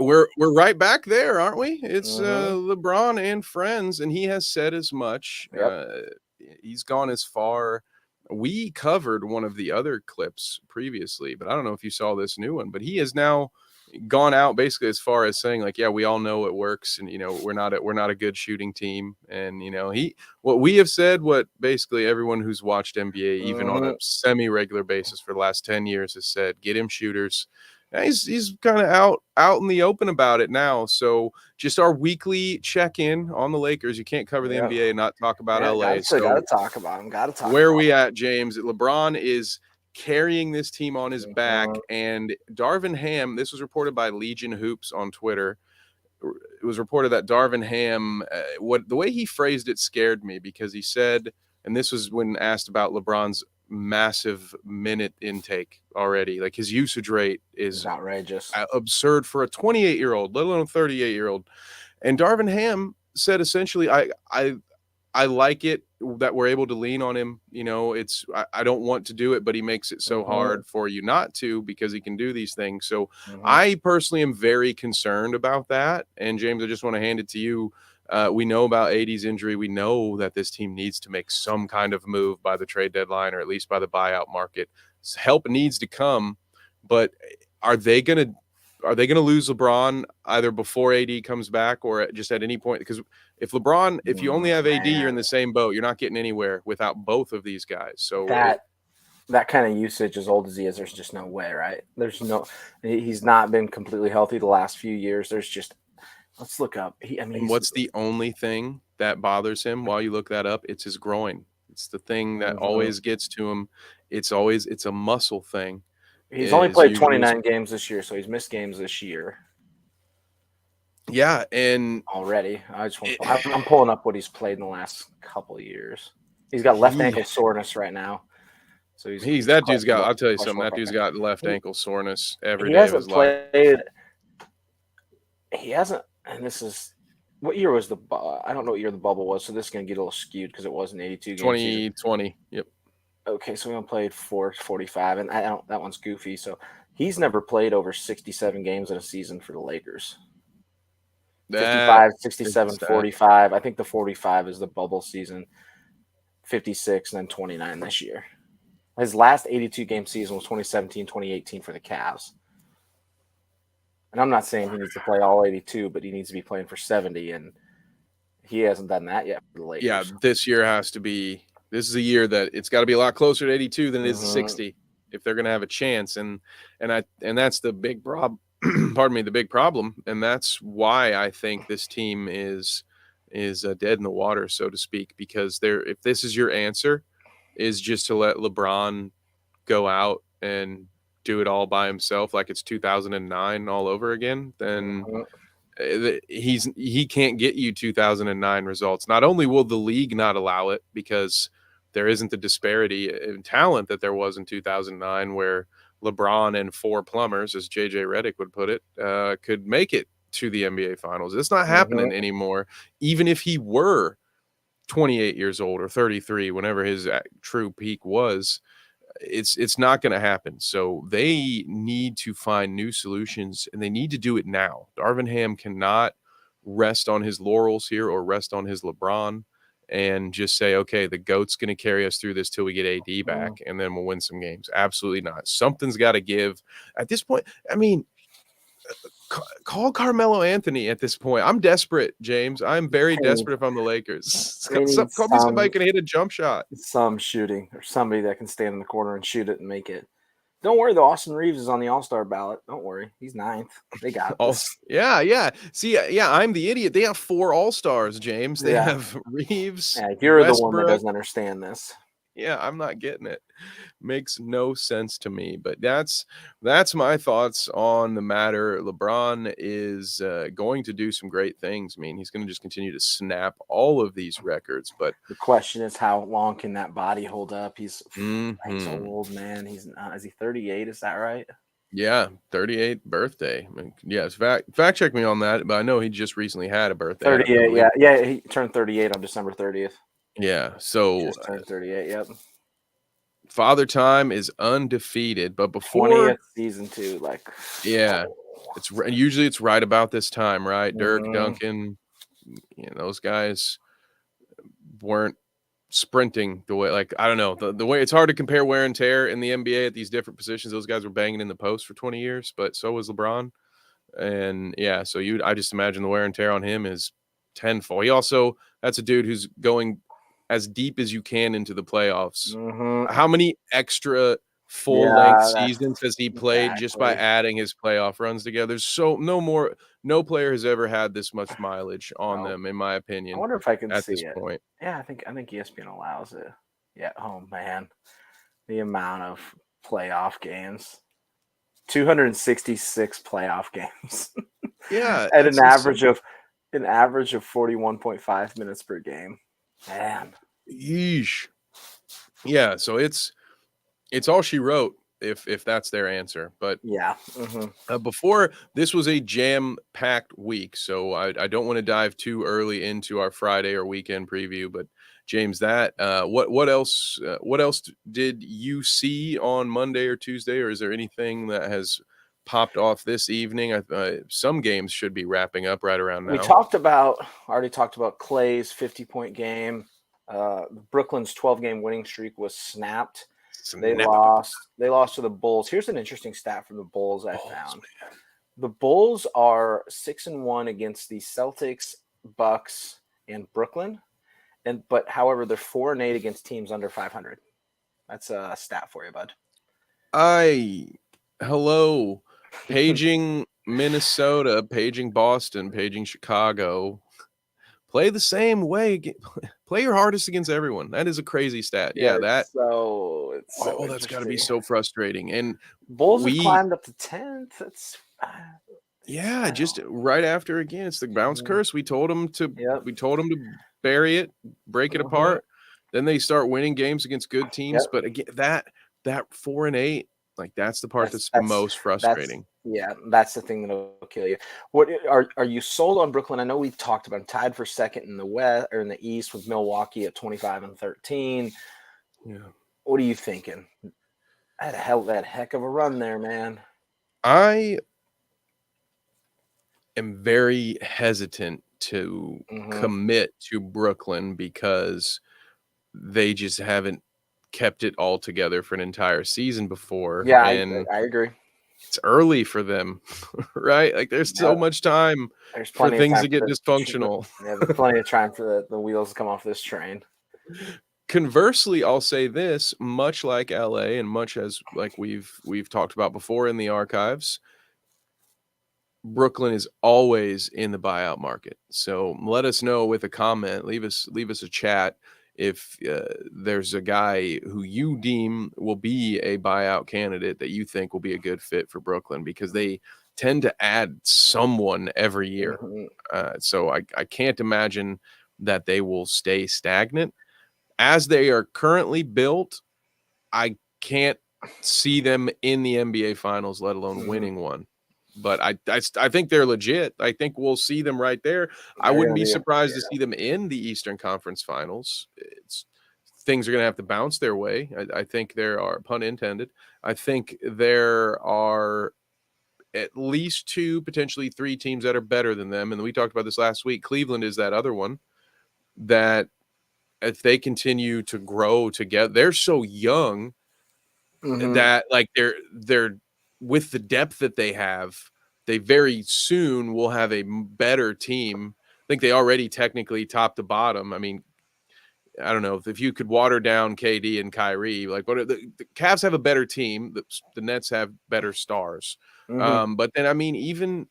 we're right back there, aren't we? It's LeBron and friends, and he has said as much. He's gone as far. We covered one of the other clips previously, but I don't know if you saw this new one, but he has now gone out basically as far as saying like, yeah, we all know it works, and we're not a good shooting team, and what we have said, what basically everyone who's watched NBA even on a semi-regular basis for the last 10 years has said, get him shooters. And he's kind of out in the open about it now. So just our weekly check-in on the Lakers. You can't cover the NBA and not talk about LA. Gotta talk about him. Where are we at, James? LeBron is carrying this team on his back, and Darvin Ham, this was reported by Legion Hoops on Twitter. It was reported that Darvin Ham, the way he phrased it scared me, because he said, and this was when asked about LeBron's massive minute intake already, like his usage rate is outrageous, absurd for a 28-year-old, let alone a 38-year-old. And Darvin Ham said essentially, I like it that we're able to lean on him. I don't want to do it, but he makes it so hard for you not to, because he can do these things. So I personally am very concerned about that. And James, I just want to hand it to you. We know about AD's injury. We know that this team needs to make some kind of move by the trade deadline, or at least by the buyout market. Help needs to come, but are they going to lose LeBron either before AD comes back or just at any point? Because if you only have AD, you're in the same boat. You're not getting anywhere without both of these guys. So that kind of usage, as old as he is, there's just no way, right? He's not been completely healthy the last few years. Let's look up. What's the only thing that bothers him while you look that up? It's his groin. It's the thing that always gets to him. It's a muscle thing. He's only played 29 games this year, so he's missed games this year. Yeah, and already, I'm pulling up what he's played in the last couple of years. He's got left ankle soreness right now. So that dude's got. I'll tell you something. That dude's got left ankle soreness every day of his life. He hasn't. And this is what year was I don't know what year the bubble was, so this is going to get a little skewed because it wasn't 82 games. 2020. Yep. Okay, so we only played 445, and that one's goofy. So he's never played over 67 games in a season for the Lakers. 55, 67, 45. I think the 45 is the bubble season. 56, and then 29 this year. His last 82-game season was 2017, 2018 for the Cavs. And I'm not saying he needs to play all 82, but he needs to be playing for 70, and he hasn't done that yet for the Lakers. Yeah, this year has to be This is a year that it's got to be a lot closer to 82 than it is to Mhm. 60 if they're going to have a chance. And that's the big problem. Pardon me, the big problem, and that's why I think this team is dead in the water, so to speak. Because if this is your answer, is just to let LeBron go out and do it all by himself, like it's 2009 all over again, then Mhm. he can't get you 2009 results. Not only will the league not allow it because there isn't the disparity in talent that there was in 2009, where LeBron and four plumbers, as JJ Redick would put it, could make it to the NBA Finals. It's not happening Mhm. anymore. Even if he were 28 years old or 33, whenever his true peak was, it's not going to happen. So they need to find new solutions, and they need to do it now. Darvin Ham cannot rest on his laurels here or rest on his LeBron and just say, okay, the GOAT's going to carry us through this till we get AD back, and then we'll win some games. Absolutely not. Something's got to give at this point. I mean, call Carmelo Anthony at this point. I'm desperate, James. I'm very desperate if I'm the Lakers. They need Call me somebody who can hit a jump shot. some shooting or somebody that can stand in the corner and shoot it and make it. Don't worry, though. Austin Reeves is on the All-Star ballot. Don't worry. He's 9th. They got this. Yeah. See, yeah, I'm the idiot. They have 4 All-Stars, James. They have Reeves, Yeah, you're the one that Westbrook. doesn't understand this. Yeah, I'm not getting it. Makes no sense to me. But that's my thoughts on the matter. LeBron is going to do some great things. I mean, he's going to just continue to snap all of these records. But the question is, how long can that body hold up? He's old, man. He's not. Is he 38? Is that right? Yeah, 38th birthday. I mean, yes, fact check me on that, but I know he just recently had a birthday. 38, yeah. He turned 38 on December 30th. Yeah, so just turned 38. Yep. Father Time is undefeated, but before 20th season too, like it's usually it's right about this time, right? Dirk, Duncan, those guys weren't sprinting the way, like, I don't know, the way it's hard to compare wear and tear in the NBA at these different positions. Those guys were banging in the post for 20 years, but so was LeBron. And yeah, so I just imagine the wear and tear on him is tenfold. He also, that's a dude who's going as deep as you can into the playoffs. How many extra full-length seasons has he played just by adding his playoff runs together? So no player has ever had this much mileage on them, in my opinion. I wonder if I can at see this it. point. Yeah, I think ESPN allows it. Yeah. Oh man, the amount of playoff games. 266 playoff games. Yeah, at an average of 41.5 minutes per game. Man. Yeesh. Yeah, so it's all she wrote if that's their answer. But yeah, before, this was a jam-packed week, so I don't want to dive too early into our Friday or weekend preview. But James, that what else did you see on Monday or Tuesday, or is there anything that has popped off this evening? Some games should be wrapping up right around now. We already talked about Clay's 50-point game. Brooklyn's 12-game winning streak was snapped. They lost to the Bulls. Here's an interesting stat from the Bulls I found. Man. The Bulls are 6-1 against the Celtics, Bucks, and Brooklyn. But however, they're 4-8 against teams under 500. That's a stat for you, bud. Hello. Paging Minnesota, paging Boston, paging Chicago. Play the same way. Play your hardest against everyone. That is a crazy stat. Yeah, that's got to be so frustrating. And Bulls have climbed up to 10th. Just right after, again, it's the bounce curse. We told them to bury it, break it apart. Then they start winning games against good teams. But again, that 4-8, like, that's the part that's most frustrating. That's the thing that'll kill you. What are you sold on Brooklyn? I know we've talked about them, tied for second in the West or in the East with Milwaukee at 25-13. Yeah. What are you thinking? That heck of a run there, man. I am very hesitant to commit to Brooklyn because they just haven't kept it all together for an entire season before. Yeah, I agree. It's early for them, right? Like, there's so much time for things to get dysfunctional. There's plenty of time for the wheels to come off this train. Conversely, I'll say this, much like LA and much as like we've talked about before in the archives, Brooklyn is always in the buyout market. So let us know with a comment, leave us a chat if there's a guy who you deem will be a buyout candidate that you think will be a good fit for Brooklyn, because they tend to add someone every year. So I can't imagine that they will stay stagnant. As they are currently built, I can't see them in the NBA Finals, let alone winning one. But I think they're legit. I think we'll see them right there. I wouldn't be surprised to see them in the Eastern Conference Finals. Things are going to have to bounce their way. I think there are, pun intended, I think there are at least 2, potentially 3 teams that are better than them. And we talked about this last week. Cleveland is that other one that, if they continue to grow together, they're so young that like they're with the depth that they have, they very soon will have a better team. I think they already technically top to bottom. I mean, I don't know if you could water down KD and Kyrie, like what the Cavs have a better team. The Nets have better stars. But then, I mean, even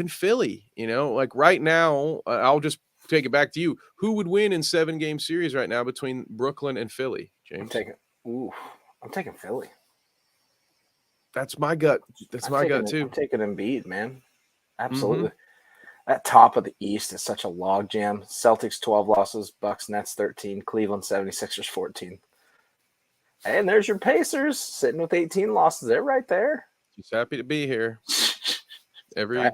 Philly, like right now, I'll just take it back to you. Who would win in 7-game series right now between Brooklyn and Philly, James? I'm taking Philly. That's my gut. That's my gut too. I'm taking Embiid, man. Absolutely. That top of the East is such a logjam. Celtics 12 losses, Bucks, Nets 13, Cleveland 76ers 14. And there's your Pacers sitting with 18 losses. They're right there. Just happy to be here every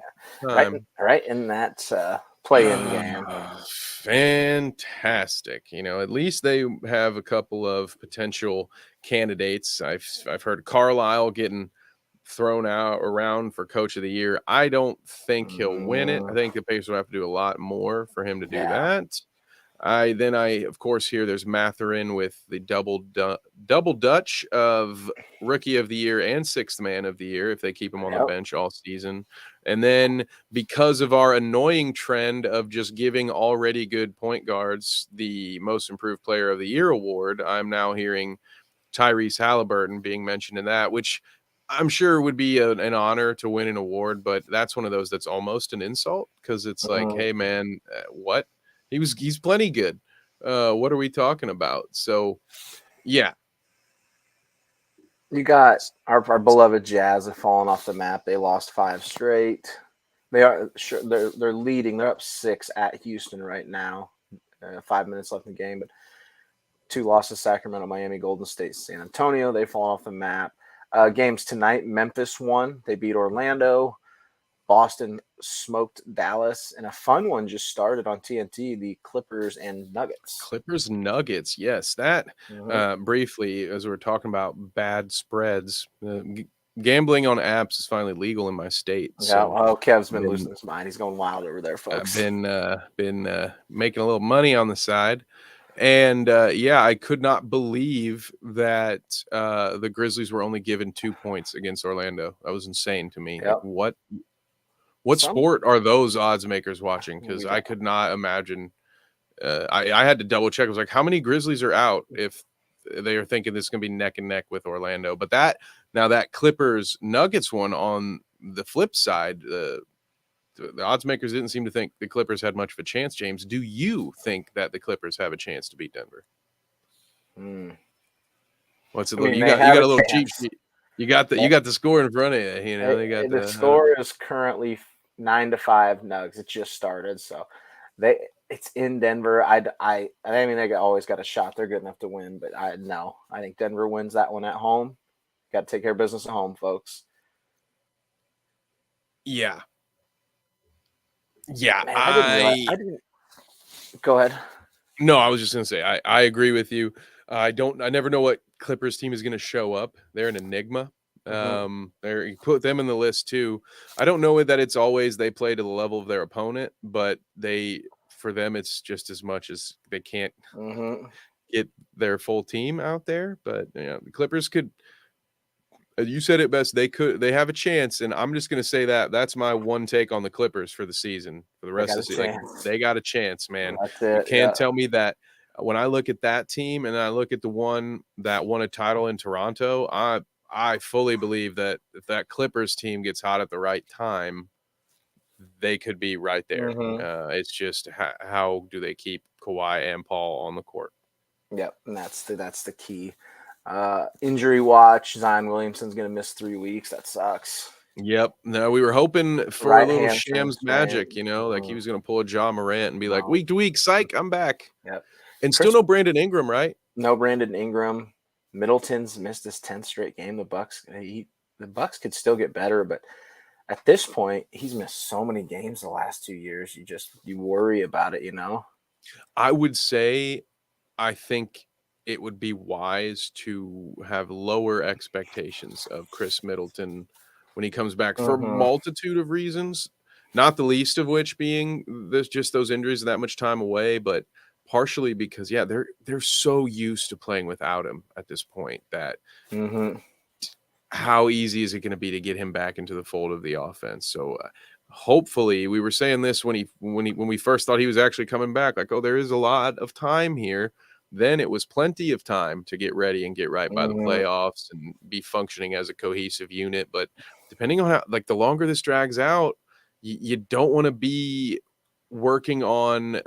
time. Right in that play-in game. Fantastic. At least they have a couple of potential candidates. I've heard Carlisle getting thrown out around for Coach of the Year. I don't think he'll win it. I think the Pacers will have to do a lot more for him to do that. I of course hear there's Mathurin with the double Dutch of Rookie of the Year and Sixth Man of the Year if they keep him on the bench all season. And then, because of our annoying trend of just giving already good point guards the Most Improved Player of the Year award, I'm now hearing Tyrese Halliburton being mentioned in that, which I'm sure would be an honor to win an award, but that's one of those that's almost an insult, because it's like, hey man, what? He's plenty good. What are we talking about? So, yeah. You got our beloved Jazz have fallen off the map. They lost 5 straight. They're leading. They're up 6 at Houston right now. 5 minutes left in the game, but 2 losses: Sacramento, Miami, Golden State, San Antonio. They've fallen off the map. Games tonight: Memphis won. They beat Orlando. Boston smoked Dallas, and a fun one just started on TNT, the Clippers and Nuggets. Clippers Nuggets, yes. That briefly, as we were talking about bad spreads, gambling on apps is finally legal in my state. So Kev's been losing his mind. He's going wild over there, folks. I've been making a little money on the side. And I could not believe that the Grizzlies were only given 2 points against Orlando. That was insane to me. Like, what sport are those odds makers watching? Because I could not imagine. I had to double check. I was like, how many Grizzlies are out if they are thinking this is going to be neck and neck with Orlando? But that Clippers Nuggets one, on the flip side, the odds makers didn't seem to think the Clippers had much of a chance. James, do you think that the Clippers have a chance to beat Denver? What's it? You got a little cheap sheet. You got the score in front of you. They got the score is currently 9-5 Nugs. It just started, so it's in Denver. I mean, they always got a shot. They're good enough to win, but I think Denver wins that one at home. Got to take care of business at home, folks. Yeah. Man, I didn't. Go ahead. No, I was just gonna say I agree with you. I never know what Clippers team is gonna show up. They're an enigma. You put them in the list too. I don't know that it's always they play to the level of their opponent, but for them it's just as much as they can't get their full team out there. But the Clippers could. You said it best. They have a chance, and I'm just going to say that's my one take on the Clippers for the season. For the rest of the season, they got a chance, man. That's it. You can't tell me that. when I look at that team and I look at the one that won a title in Toronto, I fully believe that if that Clippers team gets hot at the right time, they could be right there. Mm-hmm. It's just how do they keep Kawhi and Paul on the court? Yep, and that's the key. Injury watch. Zion Williamson's going to miss 3 weeks. That sucks. Yep. No, we were hoping for Right a little hamstring Shams sprain. magic, like he was going to pull a Ja Morant and be like, No. week to week, psych, I'm back. Yep. And still no Brandon Ingram, right? No Brandon Ingram. Middleton's missed his 10th straight game. The Bucks could still get better, but at this point, he's missed so many games the last 2 years. You worry about it, I would say I think it would be wise to have lower expectations of Chris Middleton when he comes back for a multitude of reasons, not the least of which being just those injuries and that much time away, but partially because, they're so used to playing without him at this point that how easy is it going to be to get him back into the fold of the offense? So hopefully, we were saying this when we first thought he was actually coming back, like, oh, there is a lot of time here. Then it was plenty of time to get ready and get right by the playoffs and be functioning as a cohesive unit. But depending on how, like, the longer this drags out, you don't want to be working on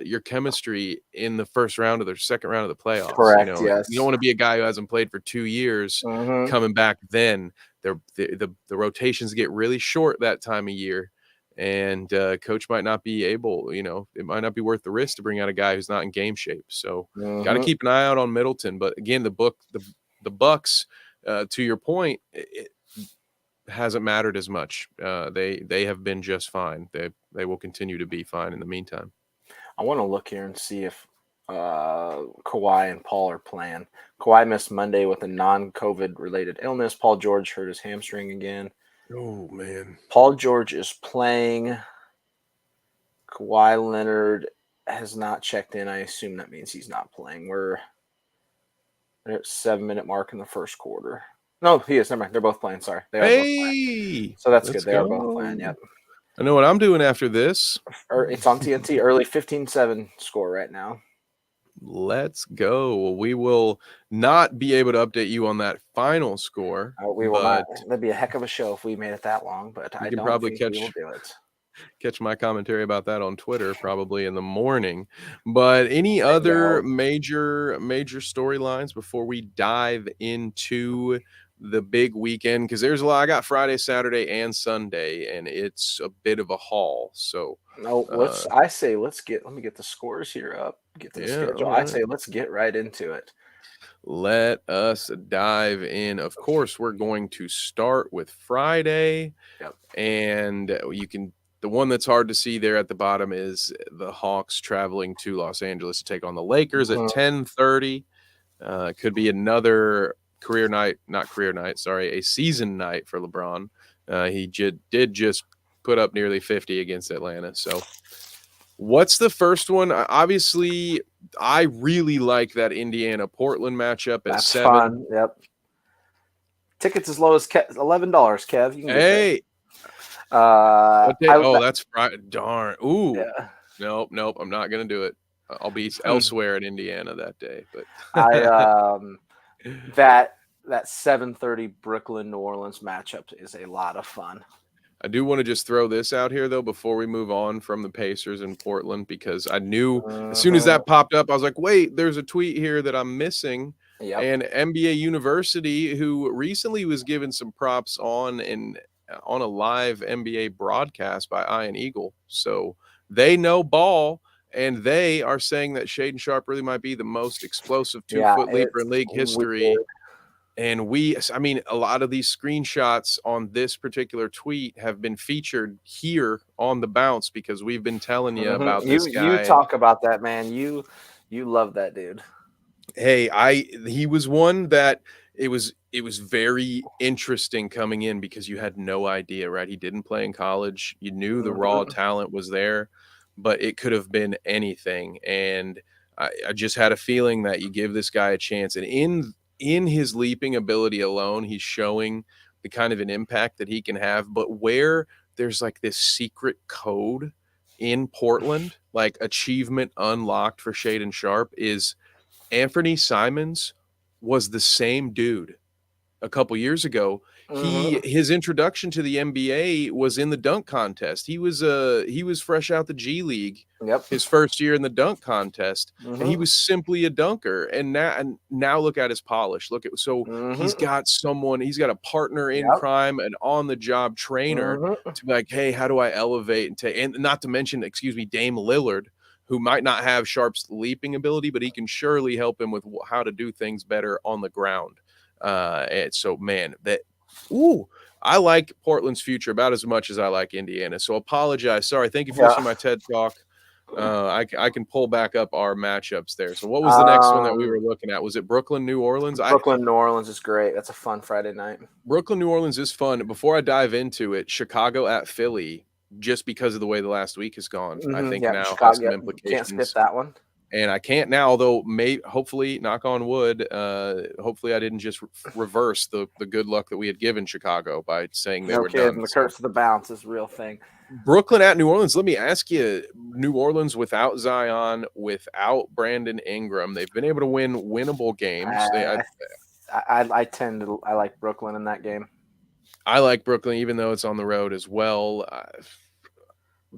your chemistry in the first round or the second round of the playoffs. Correct. Yes. You don't want to be a guy who hasn't played for 2 years coming back. Then the rotations get really short that time of year. And coach might not be able, it might not be worth the risk to bring out a guy who's not in game shape. So got to keep an eye out on Middleton. But again, the Bucks, to your point, it hasn't mattered as much. They have been just fine. They will continue to be fine in the meantime. I want to look here and see if Kawhi and Paul are playing. Kawhi missed Monday with a non-COVID related illness. Paul George hurt his hamstring again. Oh, man. Paul George is playing. Kawhi Leonard has not checked in. I assume that means he's not playing. We're at 7-minute mark in the first quarter. No, he is. Never mind. They're both playing. Sorry. They are both playing. So that's good. They are both playing. Yep. I know what I'm doing after this. It's on TNT. Early 15-7 score right now. Let's go. We will not be able to update you on that final score. We will not. That'd be a heck of a show if we made it that long, but I don't think we will do it. Catch my commentary about that on Twitter probably in the morning. But any other major storylines before we dive into the big weekend? Because there's a lot. I got Friday, Saturday, and Sunday, and it's a bit of a haul. So let me get the scores here up. Get to the schedule. Right. I say let's get right into it. Let us dive in. Of course, we're going to start with Friday. Yep. And the one that's hard to see there at the bottom is the Hawks traveling to Los Angeles to take on the Lakers at 10:30. Could be another a season night for LeBron. He did just put up nearly 50 against Atlanta. So what's the first one? Obviously, I really like that Indiana-Portland matchup at 7. Fun. Yep. Tickets as low as $11, Kev. You can get that's Friday. Darn. Ooh. Yeah. Nope. I'm not going to do it. I'll be elsewhere in Indiana that day. But that 7:30 Brooklyn New Orleans matchup is a lot of fun. I do want to just throw this out here, though, before we move on from the Pacers in Portland, because I knew as soon as that popped up, I was like, wait, there's a tweet here that I'm missing. Yep. And NBA University, who recently was given some props on a live NBA broadcast by Ian Eagle. So they know ball, and they are saying that Shaedon Sharpe really might be the most explosive 2-foot leaper in league history. Weird. And a lot of these screenshots on this particular tweet have been featured here on The Bounce because we've been telling you about this guy. You talk about that, man. You love that dude. Hey, he was one that it was very interesting coming in because you had no idea, right? He didn't play in college. You knew the raw talent was there, but it could have been anything. And I just had a feeling that you give this guy a chance. And in his leaping ability alone, he's showing the kind of an impact that he can have. But where there's like this secret code in Portland, like achievement unlocked for Shaedon Sharpe, is Anthony Simons was the same dude a couple years ago. His introduction to the NBA was in the dunk contest. He was fresh out the G League. Yep. His first year in the dunk contest, and he was simply a dunker. And now look at his polish. Look at he's got a partner in crime, an on the job trainer to be like, hey, how do I elevate and not to mention, Dame Lillard, who might not have Sharpe's leaping ability, but he can surely help him with how to do things better on the ground. And so, man, I like Portland's future about as much as I like Indiana. So apologize. Sorry. Thank you for listening to my TED Talk. I can pull back up our matchups there. So what was the next one that we were looking at? Was it Brooklyn, New Orleans? Brooklyn, New Orleans is great. That's a fun Friday night. Brooklyn, New Orleans is fun. Before I dive into it, Chicago at Philly, just because of the way the last week has gone, I think now Chicago, has some implications. Can't skip that one. And I can't now, although hopefully, knock on wood, hopefully I didn't just reverse the good luck that we had given Chicago by saying they were done. The curse of the bounce is a real thing. Brooklyn at New Orleans. Let me ask you, New Orleans without Zion, without Brandon Ingram, they've been able to win winnable games. I like Brooklyn in that game. I like Brooklyn, even though it's on the road as well.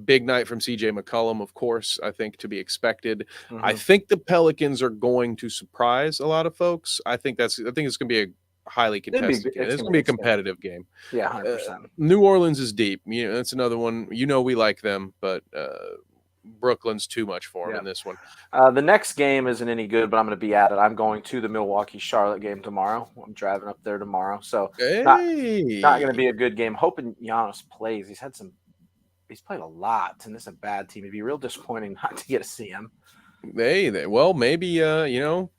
Big night from CJ McCollum, of course, I think to be expected. I think the Pelicans are going to surprise a lot of folks. I think it's going to be a highly contested game. It's going to be a competitive game. Yeah, 100%. New Orleans is deep. That's another one. We like them, but Brooklyn's too much for them in this one. The next game isn't any good, but I'm going to be at it. I'm going to the Milwaukee-Charlotte game tomorrow. I'm driving up there tomorrow. So not going to be a good game. Hoping Giannis plays. He's played a lot, and this is a bad team. It'd be real disappointing not to get to see him. Maybe maybe you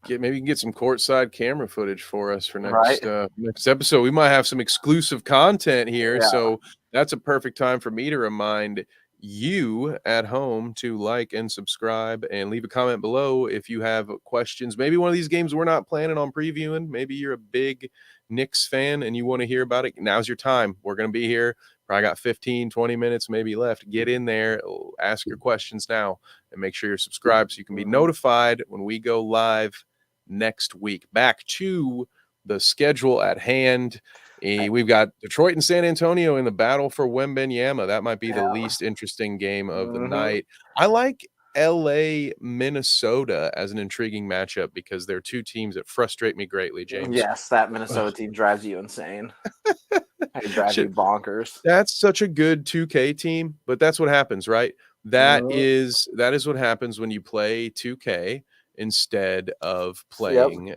can get some courtside camera footage for us for next episode. We might have some exclusive content here, so that's a perfect time for me to remind you at home to like and subscribe and leave a comment below if you have questions. Maybe one of these games we're not planning on previewing. Maybe you're a big Knicks fan and you want to hear about it. Now's your time. We're going to be here. Probably got 15, 20 minutes maybe left. Get in there, ask your questions now, and make sure you're subscribed so you can be notified when we go live next week. Back to the schedule at hand. We've got Detroit and San Antonio in the battle for Wembanyama. That might be the least interesting game of the night. I like LA, Minnesota as an intriguing matchup because they're two teams that frustrate me greatly, James. Yes, that Minnesota team drives you insane. They drive you bonkers. That's such a good 2K team, but that's what happens, right? That is what happens when you play 2K instead of playing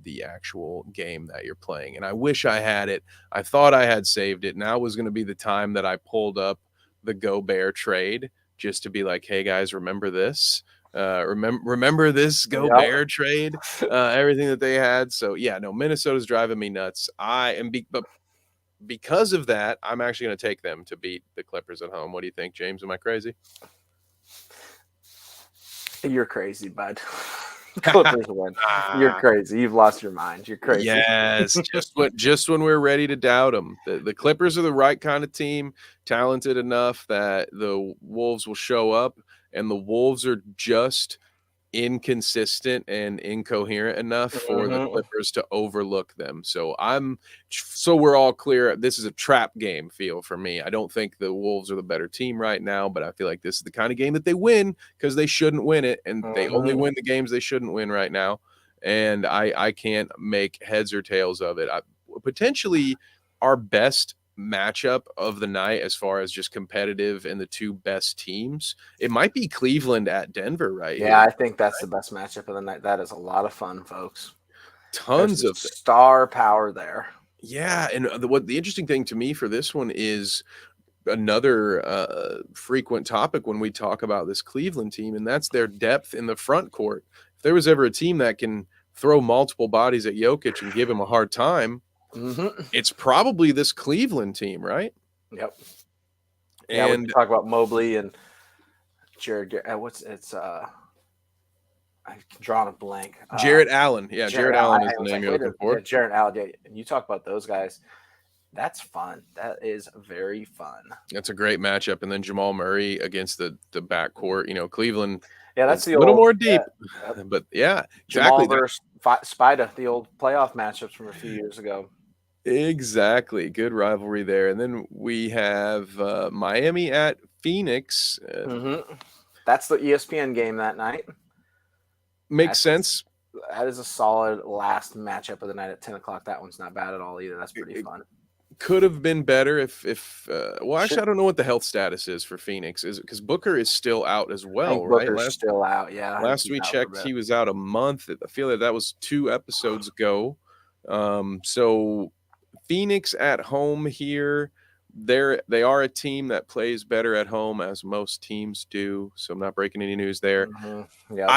the actual game that you're playing. And I wish I had it. I thought I had saved it. Now was going to be the time that I pulled up the Gobert trade just to be like, hey guys, remember this? Remember this Gobert trade? Everything that they had. So Minnesota's driving me nuts. But because of that, I'm actually going to take them to beat the Clippers at home. What do you think, James? Am I crazy? You're crazy, bud. Clippers win. You're crazy. You've lost your mind. You're crazy. Yes, just when we're ready to doubt them. The Clippers are the right kind of team, talented enough that the Wolves will show up, and the Wolves are just inconsistent and incoherent enough for the Clippers to overlook them. So we're all clear. This is a trap game feel for me. I don't think the Wolves are the better team right now, but I feel like this is the kind of game that they win because they shouldn't win it, and they only win the games they shouldn't win right now. And I can't make heads or tails of it. Potentially our best matchup of the night as far as just competitive and the two best teams, it might be Cleveland at Denver, right? Yeah, I think that's the best matchup of the night. That is a lot of fun, folks. Tons of star power there. Yeah, and the interesting thing to me for this one is another frequent topic when we talk about this Cleveland team, and that's their depth in the front court. If there was ever a team that can throw multiple bodies at Jokic and give him a hard time, it's probably this Cleveland team, right? Yep. And we talk about Mobley and Jared. I'm drawing a blank. Jarrett Allen. Yeah, Jarrett Allen is the name you're looking for. Jarrett Allen. Yeah, and you talk about those guys. That's fun. That is very fun. That's a great matchup. And then Jamal Murray against the backcourt. You know, Cleveland Yeah, that's is the a little old more deep, but yeah, Jamal exactly. versus Spida, the old playoff matchups from a few years ago. Exactly. Good rivalry there. And then we have Miami at Phoenix. That's the ESPN game that night. Makes sense. That is a solid last matchup of the night at 10 o'clock. That one's not bad at all either. That's pretty fun. Could have been better if well, actually, I don't know what the health status is for Phoenix. Is it because Booker is still out as well, I think right? Booker's still out. Yeah. Last we checked, he was out a month. I feel like that was 2 episodes ago. So Phoenix at home here. They are a team that plays better at home, as most teams do. So I'm not breaking any news there. Yep.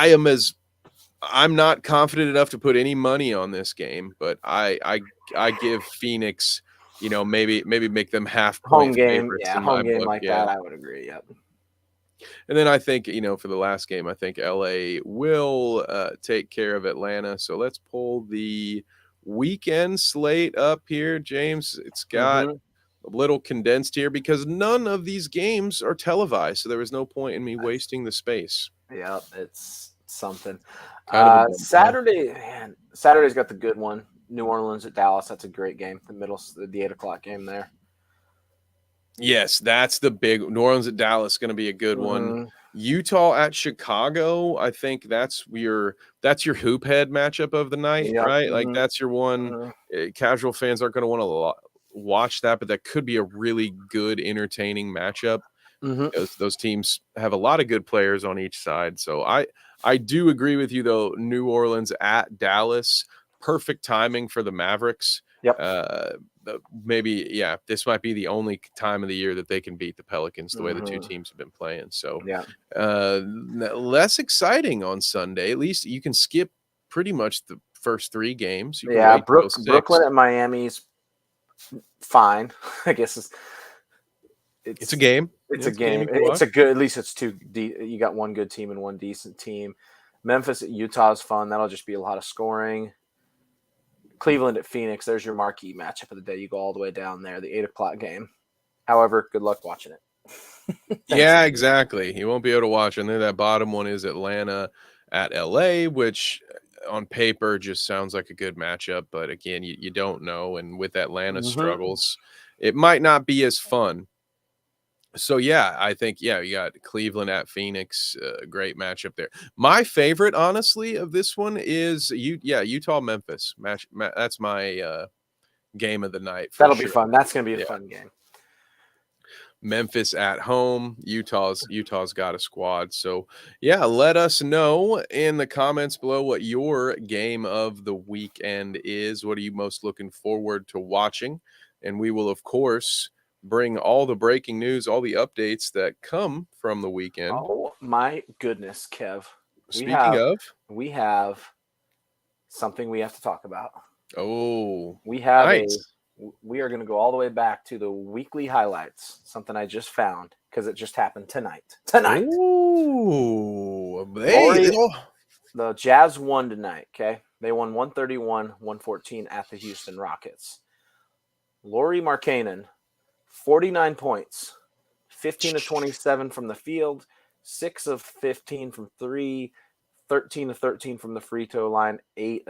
I'm not confident enough to put any money on this game, but I give Phoenix, you know, maybe make them half-point favorites in my book. Like that, I would agree. Yep. And then I think, you know, for the last game, I think LA will take care of Atlanta. So let's pull the weekend slate up here, James. It's got a little condensed here because none of these games are televised. So there was no point in me wasting the space. Yeah, it's something. Saturday, man. Saturday's got the good one. New Orleans at Dallas. That's a great game. The 8 o'clock game there. Yes, that's the big New Orleans at Dallas going to be a good one. Utah at Chicago. I think that's your hoop head matchup of the night, right? Like that's your one. Casual fans aren't going to want to watch that, but that could be a really good, entertaining matchup. Those teams have a lot of good players on each side. So I do agree with you though. New Orleans at Dallas, perfect timing for the Mavericks. Yep. Maybe, yeah, this might be the only time of the year that they can beat the Pelicans the way the two teams have been playing. So, less exciting on Sunday. At least you can skip pretty much the first 3 games. Brooklyn and Miami's fine. I guess it's a game. It's a game. It's a good. At least it's two. You got one good team and one decent team. Memphis at Utah is fun. That'll just be a lot of scoring. Cleveland at Phoenix. There's your marquee matchup of the day. You go all the way down there. The 8 o'clock game. However, good luck watching it. Yeah, exactly. You won't be able to watch. And then that bottom one is Atlanta at LA, which on paper just sounds like a good matchup. But again, you don't know. And with Atlanta struggles, it might not be as fun. So, yeah, I think, you got Cleveland at Phoenix, great matchup there. My favorite, honestly, of this one is, Utah-Memphis. That's my game of the night. That'll be fun. That's going to be a fun game. Memphis at home. Utah's got a squad. So, yeah, let us know in the comments below what your game of the weekend is. What are you most looking forward to watching? And we will, of course, bring all the breaking news, all the updates that come from the weekend. Oh my goodness, Kev. We have something we have to talk about. Oh, we are going to go all the way back to the weekly highlights, something I just found because it just happened tonight. Ooh, the Jazz won tonight, okay? They won 131-114 at the Houston Rockets. Lauri Markkanen, 49 points, 15 of 27 from the field, 6 of 15 from 3, 13 of 13 from the free throw line, 8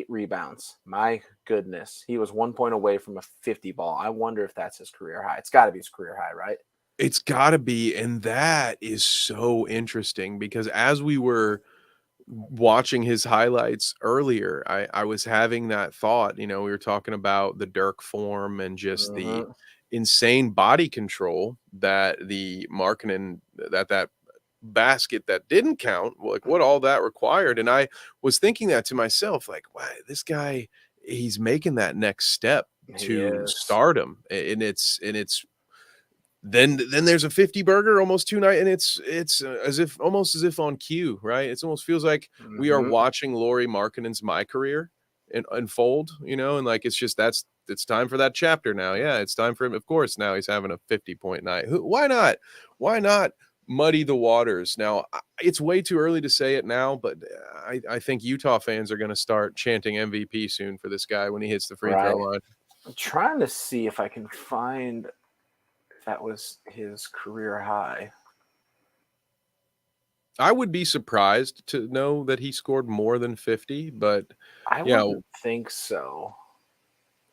rebounds. My goodness. He was 1 point away from a 50 ball. I wonder if that's his career high. It's got to be his career high, right? It's got to be. And that is so interesting because as we were watching his highlights earlier, I was having that thought. You know, we were talking about the Dirk form and just the insane body control that the Markkanen, that basket that didn't count, like what all that required. And I was thinking that to myself, like, wow, this guy, he's making that next step to stardom. And it's then there's a 50 burger almost 2 nights, and it's almost as if on cue, right? It almost feels like we are watching Lauri Markkanen's My Career unfold, you know, and like it's time for that chapter now. Yeah, it's time for him. Of course, now he's having a 50-point night. Why not muddy the waters? Now, it's way too early to say it now, but I think Utah fans are going to start chanting MVP soon for this guy when he hits the free throw line. I'm trying to see if I can find if that was his career high. I would be surprised to know that he scored more than 50, but I wouldn't think so.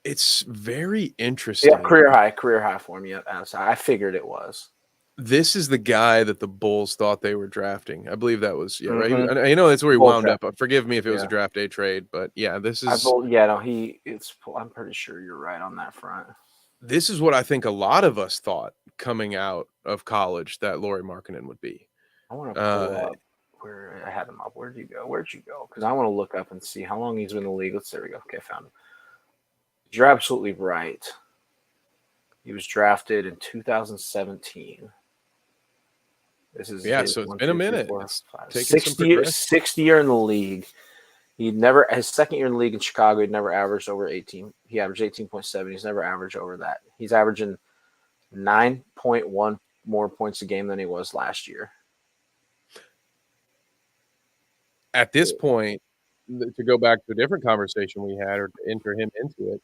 It's very interesting. Yeah, career high for me. I figured it was. This is the guy that the Bulls thought they were drafting. I believe that was right. Mm-hmm. I know that's where he Bulls wound up. Forgive me if it was a Yeah. draft day trade, but yeah, this is. I'm pretty sure you're right on that front. This is what I think a lot of us thought coming out of college that Lauri Markkanen would be. I want to pull up where I had him up. Where'd you go? Because I want to look up and see how long he's been in the league. There we go. Okay, found him. You're absolutely right. He was drafted in 2017. This is so it's been a minute. 60 year in the league. His second year in the league in Chicago, he'd never averaged over 18. He averaged 18.7. He's never averaged over that. He's averaging 9.1 more points a game than he was last year. At this point, to go back to a different conversation we had, or to enter him into it,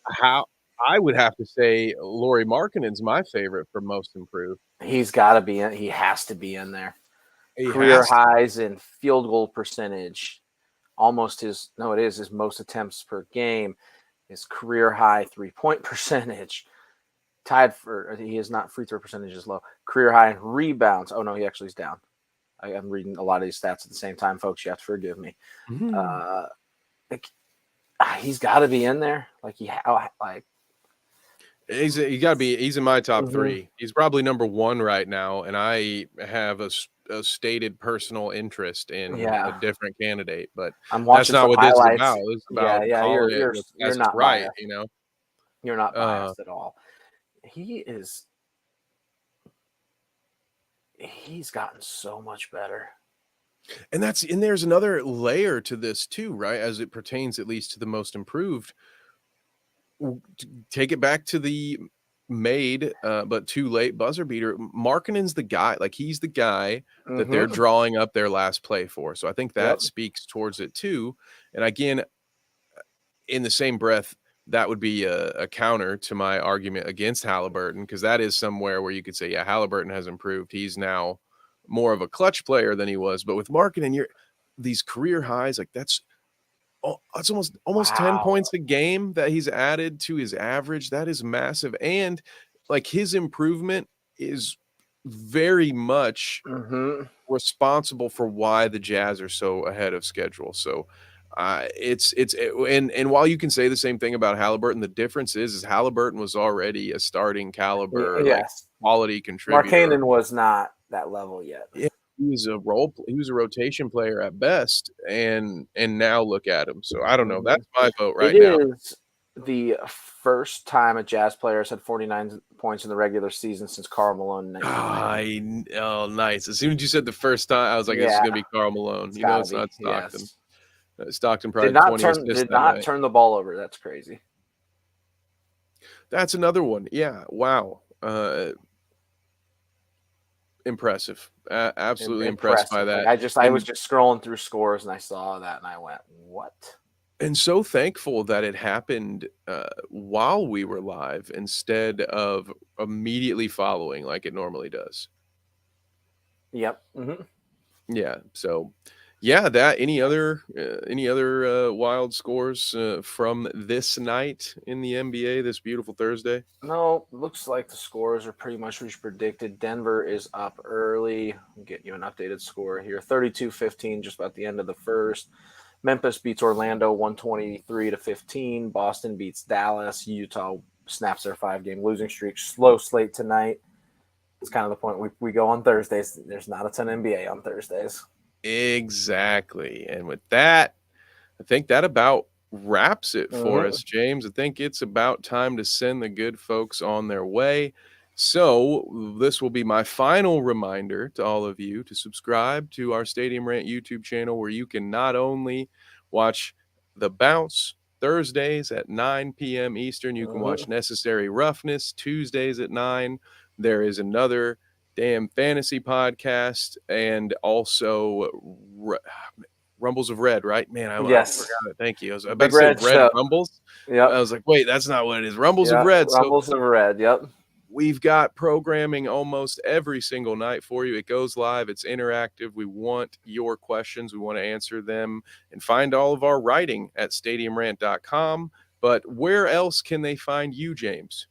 how I would have to say Lauri Markkanen's my favorite for most improved. He's got to be in. He has to be in there. Career highs in field goal percentage, almost his most attempts per game. His career high 3-point percentage, tied for he is not free throw percentage is low. Career high in rebounds. Oh no, he actually is down. I'm reading a lot of these stats at the same time, folks. You have to forgive me. Mm-hmm. He's got to be in there. He's in my top three. He's probably number one right now, and I have a stated personal interest in a different candidate. But that's not what this is about. It's about calling you're not right. Biased. You're not biased at all. He's gotten so much better. And there's another layer to this too, right? As it pertains at least to the most improved. Take it back to the made but too late buzzer beater. Markkanen's the guy. He's the guy that they're drawing up their last play for. So I think that speaks towards it too. And again, in the same breath, that would be a counter to my argument against Halliburton, because that is somewhere where you could say, yeah, Halliburton has improved. He's now more of a clutch player than he was. But with Markkanen, these career highs, that's almost 10 points a game that he's added to his average. That is massive. And his improvement is very much responsible for why the Jazz are so ahead of schedule. So and while you can say the same thing about Halliburton, the difference is Halliburton was already a starting caliber, quality contributor. Markkanen was not that level yet. Yeah, he was a rotation player at best, and now look at him. So I don't know. That's my vote right now. It is the first time a Jazz player has had 49 points in the regular season since Karl Malone. Nice. As soon as you said the first time, I was like, this is going to be Karl Malone. It's not Stockton. Yes. Stockton probably did not turn the ball over. That's crazy. That's another one. Yeah. Wow. Impressive. Absolutely impressed by that. I was just scrolling through scores and I saw that and I went, what? And so thankful that it happened while we were live instead of immediately following like it normally does. Yep. Mm-hmm. Yeah. So any other wild scores from this night in the NBA this beautiful Thursday? No, looks like the scores are pretty much as predicted. Denver is up early. I'll get you an updated score here. 32-15, just about the end of the first. Memphis beats Orlando 123-15. Boston beats Dallas. Utah snaps their 5-game losing streak. Slow slate tonight. It's kind of the point we go on Thursdays. There's not a ton of NBA on Thursdays. Exactly. And with that, I think that about wraps it for us, James. I think it's about time to send the good folks on their way. So this will be my final reminder to all of you to subscribe to our Stadium Rant YouTube channel, where you can not only watch The Bounce Thursdays at 9 p.m. Eastern, you can watch Necessary Roughness Tuesdays at 9. There is another Damn Fantasy podcast, and also Rumbles of Red, right? Man, I Yes. forgot it. Thank you. I was about Big to say Red Red Show. Rumbles. Yep. I was like, wait, that's not what it is. Rumbles of Yeah, Red. So Rumbles of Red. Yep. we've got programming almost every single night for you. It goes live. It's interactive. We want your questions. We want to answer them and find all of our writing at stadiumrant.com. But where else can they find you, James?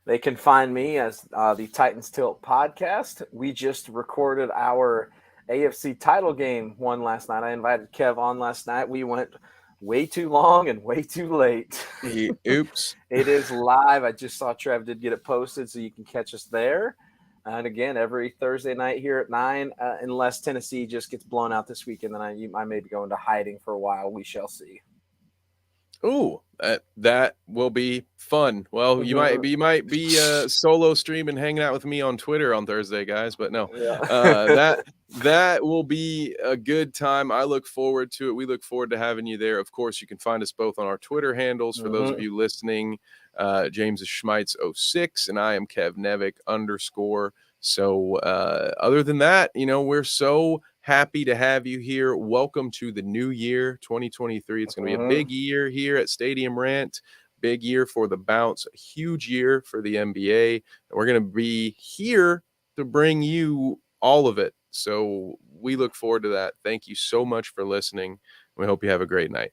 They can find me as the Titans Tilt podcast. We just recorded our AFC title game one last night. I invited Kev on last night. We went way too long and way too late. Oops. It is live. I just saw Trev did get it posted, so you can catch us there. And again, every Thursday night here at 9, unless Tennessee just gets blown out this weekend, then I may be going to hiding for a while. We shall see. Ooh, that will be fun. Well, you might be solo streaming, hanging out with me on Twitter on Thursday, guys. But no, that will be a good time. I look forward to it. We look forward to having you there. Of course, you can find us both on our Twitter handles. For those of you listening, James is Schmeitz06, and I am Kev Nevick _. So other than that, we're so happy to have you here. Welcome to the new year, 2023. It's going to be a big year here at Stadium Rant. Big year for the Bounce. A huge year for the NBA. And we're going to be here to bring you all of it. So we look forward to that. Thank you so much for listening. We hope you have a great night.